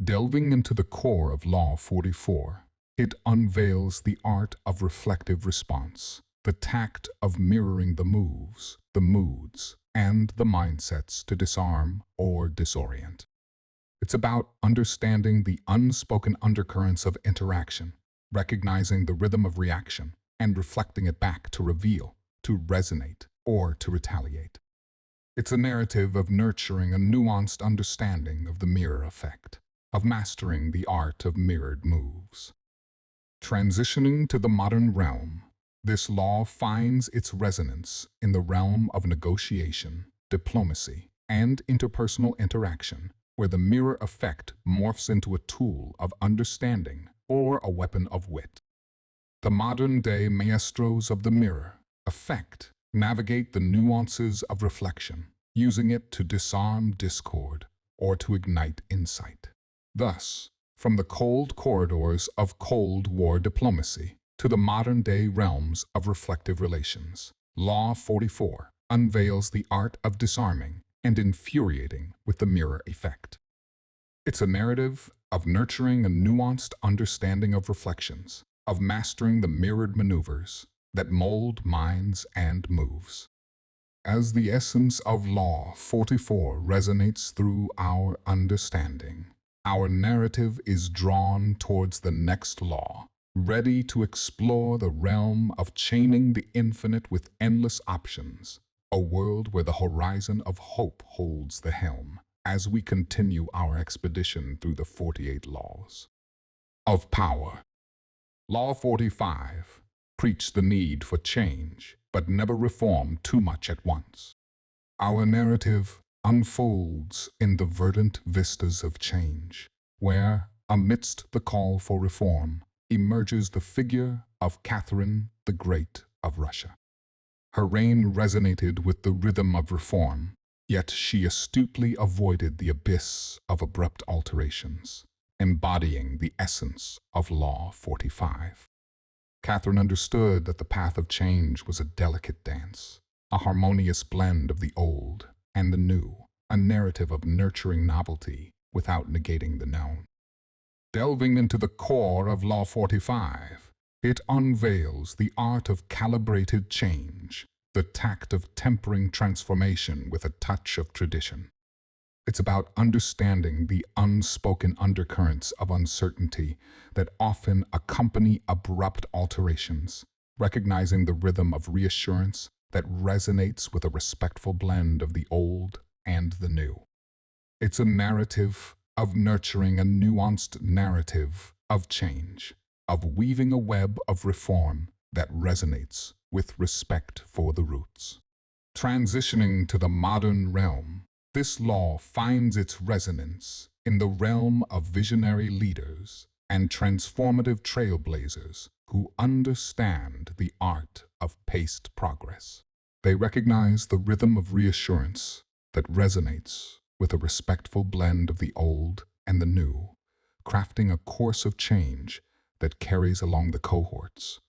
Delving into the core of Law 44, it unveils the art of reflective response, the tact of mirroring the moves, the moods, and the mindsets to disarm or disorient. It's about understanding the unspoken undercurrents of interaction, recognizing the rhythm of reaction, and reflecting it back to reveal, to resonate, or to retaliate. It's a narrative of nurturing a nuanced understanding of the mirror effect, of mastering the art of mirrored moves. Transitioning to the modern realm, this law finds its resonance in the realm of negotiation, diplomacy, and interpersonal interaction, where the mirror effect morphs into a tool of understanding or a weapon of wit. The modern-day maestros of the mirror effect navigate the nuances of reflection, using it to disarm discord or to ignite insight. Thus, from the cold corridors of Cold War diplomacy to the modern-day realms of reflective relations, Law 44 unveils the art of disarming and infuriating with the mirror effect. It's a narrative of nurturing a nuanced understanding of reflections, of mastering the mirrored maneuvers that mold minds and moves. As the essence of Law 44 resonates through our understanding, our narrative is drawn towards the next law, ready to explore the realm of chaining the infinite with endless options, a world where the horizon of hope holds the helm as we continue our expedition through the 48 laws of power. Law 45 preached the need for change, but never reform too much at once. Our narrative unfolds in the verdant vistas of change, where, amidst the call for reform, emerges the figure of Catherine the Great of Russia. Her reign resonated with the rhythm of reform, yet she astutely avoided the abyss of abrupt alterations, embodying the essence of Law 45. Catherine understood that the path of change was a delicate dance, a harmonious blend of the old and the new, a narrative of nurturing novelty without negating the known. Delving into the core of Law 45, it unveils the art of calibrated change, the tact of tempering transformation with a touch of tradition. It's about understanding the unspoken undercurrents of uncertainty that often accompany abrupt alterations, recognizing the rhythm of reassurance that resonates with a respectful blend of the old and the new. It's a narrative of nurturing a nuanced narrative of change, of weaving a web of reform that resonates with respect for the roots. Transitioning to the modern realm, this law finds its resonance in the realm of visionary leaders and transformative trailblazers who understand the art of paced progress. They recognize the rhythm of reassurance that resonates with a respectful blend of the old and the new, crafting a course of change that carries along the cohorts,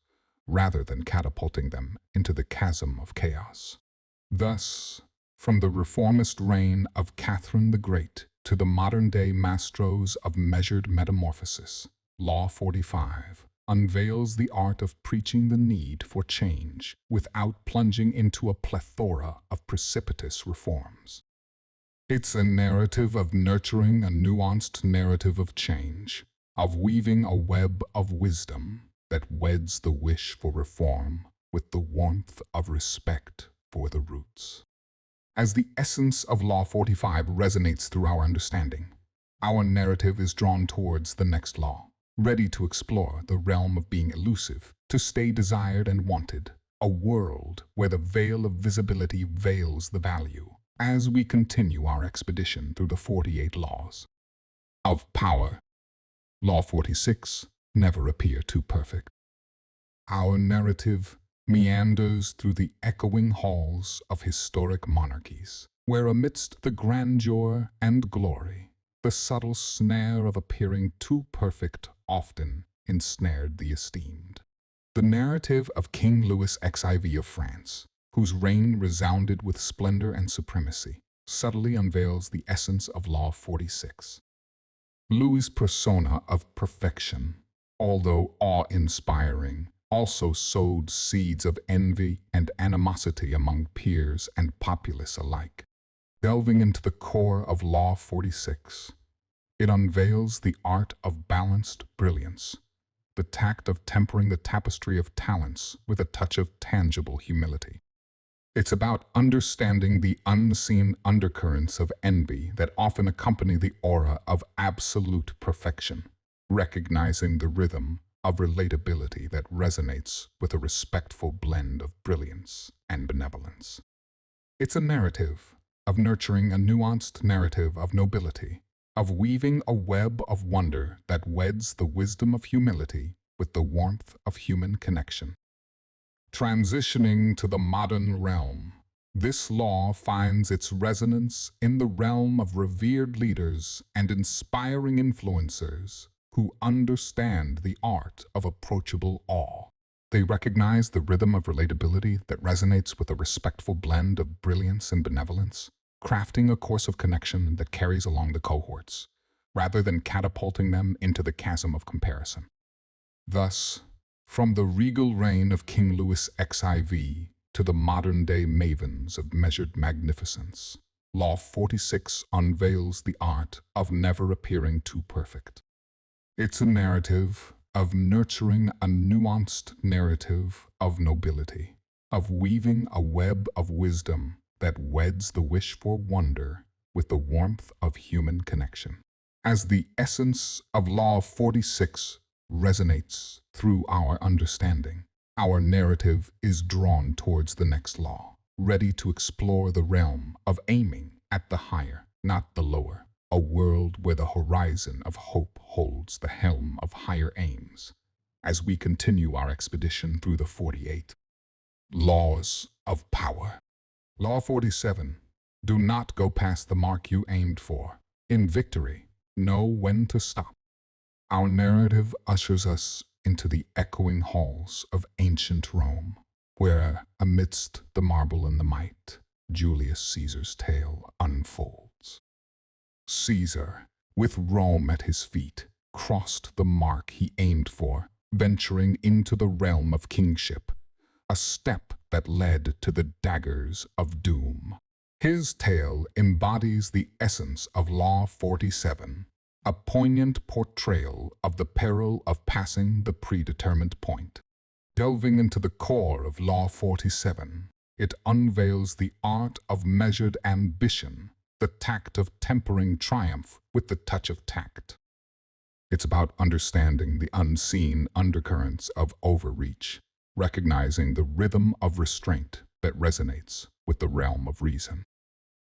rather than catapulting them into the chasm of chaos. Thus, from the reformist reign of Catherine the Great to the modern-day maestros of measured metamorphosis, Law 45 unveils the art of preaching the need for change without plunging into a plethora of precipitous reforms. It's a narrative of nurturing a nuanced narrative of change, of weaving a web of wisdom that weds the wish for reform with the warmth of respect for the roots. As the essence of Law 45 resonates through our understanding, our narrative is drawn towards the next law, ready to explore the realm of being elusive, to stay desired and wanted, a world where the veil of visibility veils the value, as we continue our expedition through the 48 laws of power. Law 46, never appear too perfect. Our narrative meanders through the echoing halls of historic monarchies, where amidst the grandeur and glory, the subtle snare of appearing too perfect often ensnared the esteemed. The narrative of King Louis XIV of France, whose reign resounded with splendor and supremacy, subtly unveils the essence of Law 46. Louis' persona of perfection, although awe-inspiring, also sowed seeds of envy and animosity among peers and populace alike. Delving into the core of Law 46, it unveils the art of balanced brilliance, the tact of tempering the tapestry of talents with a touch of tangible humility. It's about understanding the unseen undercurrents of envy that often accompany the aura of absolute perfection, recognizing the rhythm of relatability that resonates with a respectful blend of brilliance and benevolence. It's a narrative of nurturing a nuanced narrative of nobility, of weaving a web of wonder that weds the wisdom of humility with the warmth of human connection. Transitioning to the modern realm, this law finds its resonance in the realm of revered leaders and inspiring influencers who understand the art of approachable awe. They recognize the rhythm of relatability that resonates with a respectful blend of brilliance and benevolence, crafting a course of connection that carries along the cohorts, rather than catapulting them into the chasm of comparison. Thus, from the regal reign of King Louis XIV to the modern-day mavens of measured magnificence, Law 46 unveils the art of never appearing too perfect. It's a narrative of nurturing a nuanced narrative of nobility, of weaving a web of wisdom that weds the wish for wonder with the warmth of human connection. As the essence of Law 46 resonates through our understanding, our narrative is drawn towards the next law, ready to explore the realm of aiming at the higher, not the lower, a world where the horizon of hope holds the helm of higher aims, as we continue our expedition through the 48 laws of power. Law 47, do not go past the mark you aimed for. In victory, know when to stop. Our narrative ushers us into the echoing halls of ancient Rome, where, amidst the marble and the might, Julius Caesar's tale unfolds. Caesar, with Rome at his feet, crossed the mark he aimed for, venturing into the realm of kingship, a step that led to the daggers of doom. His tale embodies the essence of Law 47, a poignant portrayal of the peril of passing the predetermined point. Delving into the core of Law 47, it unveils the art of measured ambition, the tact of tempering triumph with the touch of tact. It's about understanding the unseen undercurrents of overreach, recognizing the rhythm of restraint that resonates with the realm of reason.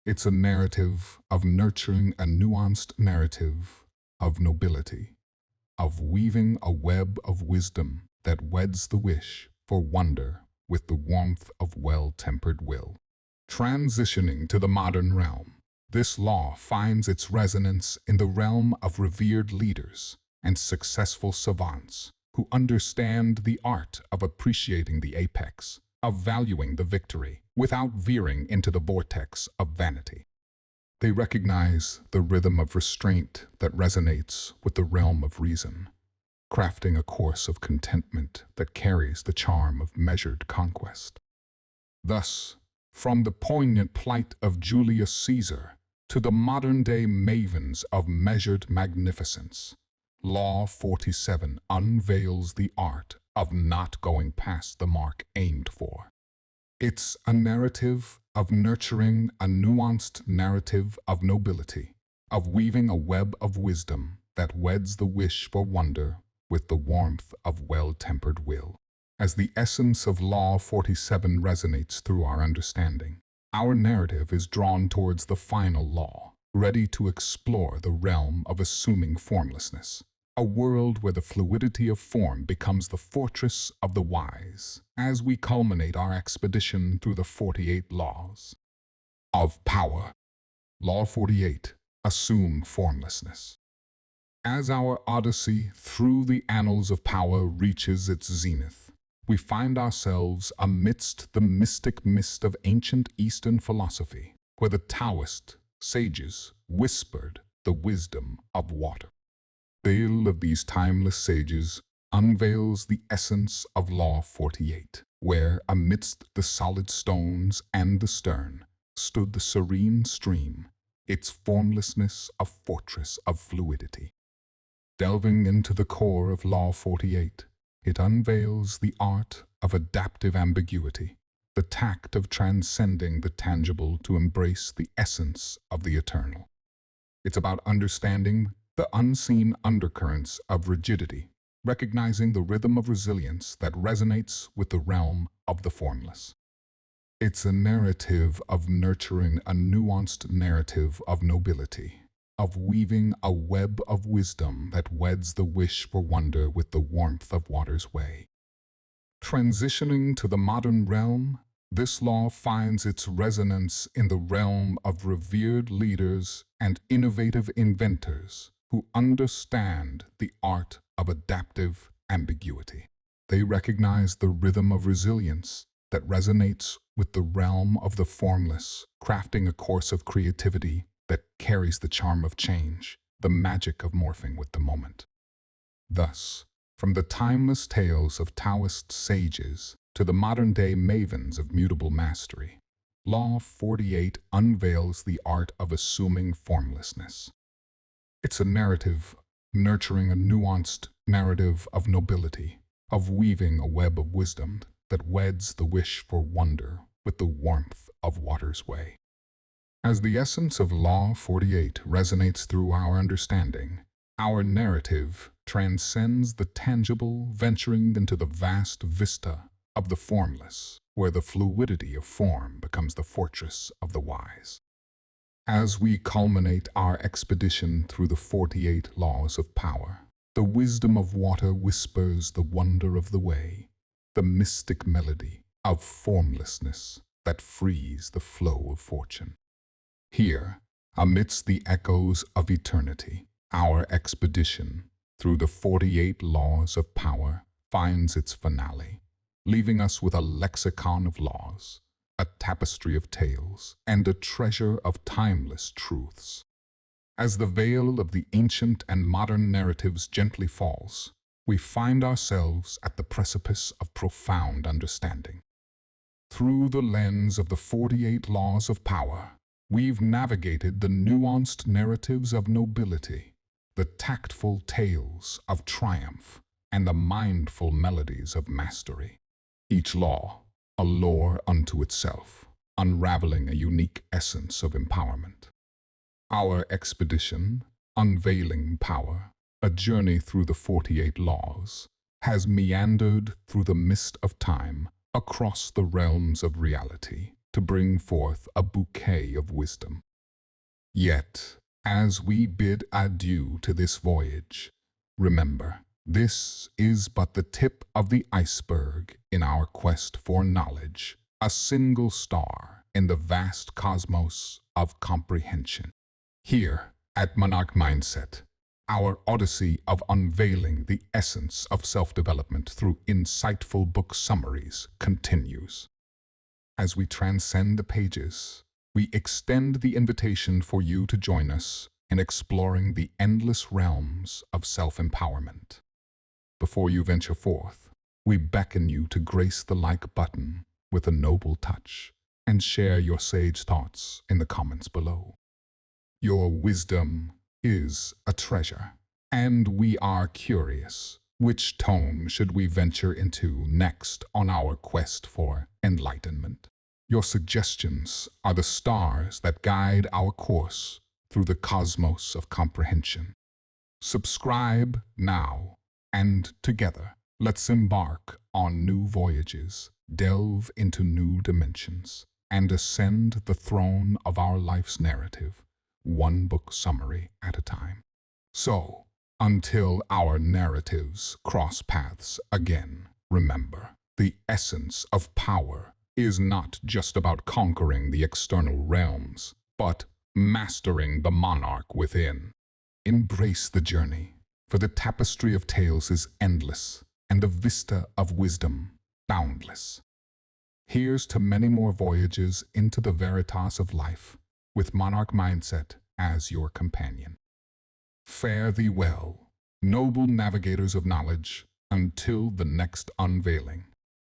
It's a narrative of nurturing a nuanced narrative of nobility, of weaving a web of wisdom that weds the wish for wonder with the warmth of well-tempered will. Transitioning to the modern realm, this law finds its resonance in the realm of revered leaders and successful savants who understand the art of appreciating the apex, of valuing the victory, without veering into the vortex of vanity. They recognize the rhythm of restraint that resonates with the realm of reason, crafting a course of contentment that carries the charm of measured conquest. Thus, from the poignant plight of Julius Caesar to the modern-day mavens of measured magnificence, Law 47 unveils the art of not going past the mark aimed for. It's a narrative of nurturing a nuanced narrative of nobility, of weaving a web of wisdom that weds the wish for wonder with the warmth of well-tempered will. As the essence of Law 47 resonates through our understanding, our narrative is drawn towards the final law, ready to explore the realm of assuming formlessness, a world where the fluidity of form becomes the fortress of the wise, as we culminate our expedition through the 48 laws of power. Law 48, assume formlessness. As our odyssey through the annals of power reaches its zenith, we find ourselves amidst the mystic mist of ancient Eastern philosophy, where the Taoist sages whispered the wisdom of water. The tale of these timeless sages unveils the essence of Law 48, where, amidst the solid stones and the stern, stood the serene stream, its formlessness a fortress of fluidity. Delving into the core of Law 48, it unveils the art of adaptive ambiguity, the tact of transcending the tangible to embrace the essence of the eternal. It's about understanding the unseen undercurrents of rigidity, recognizing the rhythm of resilience that resonates with the realm of the formless. It's a narrative of nurturing a nuanced narrative of nobility, of weaving a web of wisdom that weds the wish for wonder with the warmth of water's way. Transitioning to the modern realm, this law finds its resonance in the realm of revered leaders and innovative inventors who understand the art of adaptive ambiguity. They recognize the rhythm of resilience that resonates with the realm of the formless, crafting a course of creativity that carries the charm of change, the magic of morphing with the moment. Thus, from the timeless tales of Taoist sages to the modern-day mavens of mutable mastery, Law 48 unveils the art of assuming formlessness. It's a narrative nurturing a nuanced narrative of nobility, of weaving a web of wisdom that weds the wish for wonder with the warmth of water's way. As the essence of Law 48 resonates through our understanding, our narrative transcends the tangible, venturing into the vast vista of the formless, where the fluidity of form becomes the fortress of the wise. As we culminate our expedition through the 48 laws of power, the wisdom of water whispers the wonder of the way, the mystic melody of formlessness that frees the flow of fortune. Here, amidst the echoes of eternity, our expedition through the 48 laws of power finds its finale, leaving us with a lexicon of laws, a tapestry of tales, and a treasure of timeless truths. As the veil of the ancient and modern narratives gently falls, we find ourselves at the precipice of profound understanding. Through the lens of the 48 laws of power, we've navigated the nuanced narratives of nobility, the tactful tales of triumph, and the mindful melodies of mastery. Each law, a lore unto itself, unraveling a unique essence of empowerment. Our expedition, Unveiling Power, a journey through the 48 laws, has meandered through the mist of time across the realms of reality to bring forth a bouquet of wisdom. Yet, as we bid adieu to this voyage, remember, this is but the tip of the iceberg in our quest for knowledge, a single star in the vast cosmos of comprehension. Here, at Monarch Mindset, our odyssey of unveiling the essence of self-development through insightful book summaries continues. As we transcend the pages, we extend the invitation for you to join us in exploring the endless realms of self-empowerment. Before you venture forth, we beckon you to grace the like button with a noble touch and share your sage thoughts in the comments below. Your wisdom is a treasure, and we are curious, which tome should we venture into next on our quest for enlightenment? Your suggestions are the stars that guide our course through the cosmos of comprehension. Subscribe now, and together, let's embark on new voyages, delve into new dimensions, and ascend the throne of our life's narrative, one book summary at a time. So, until our narratives cross paths again, remember, the essence of power is not just about conquering the external realms, but mastering the monarch within. Embrace the journey, for the tapestry of tales is endless, and the vista of wisdom boundless. Here's to many more voyages into the veritas of life, with Monarch Mindset as your companion. Fare thee well, noble navigators of knowledge, until the next unveiling.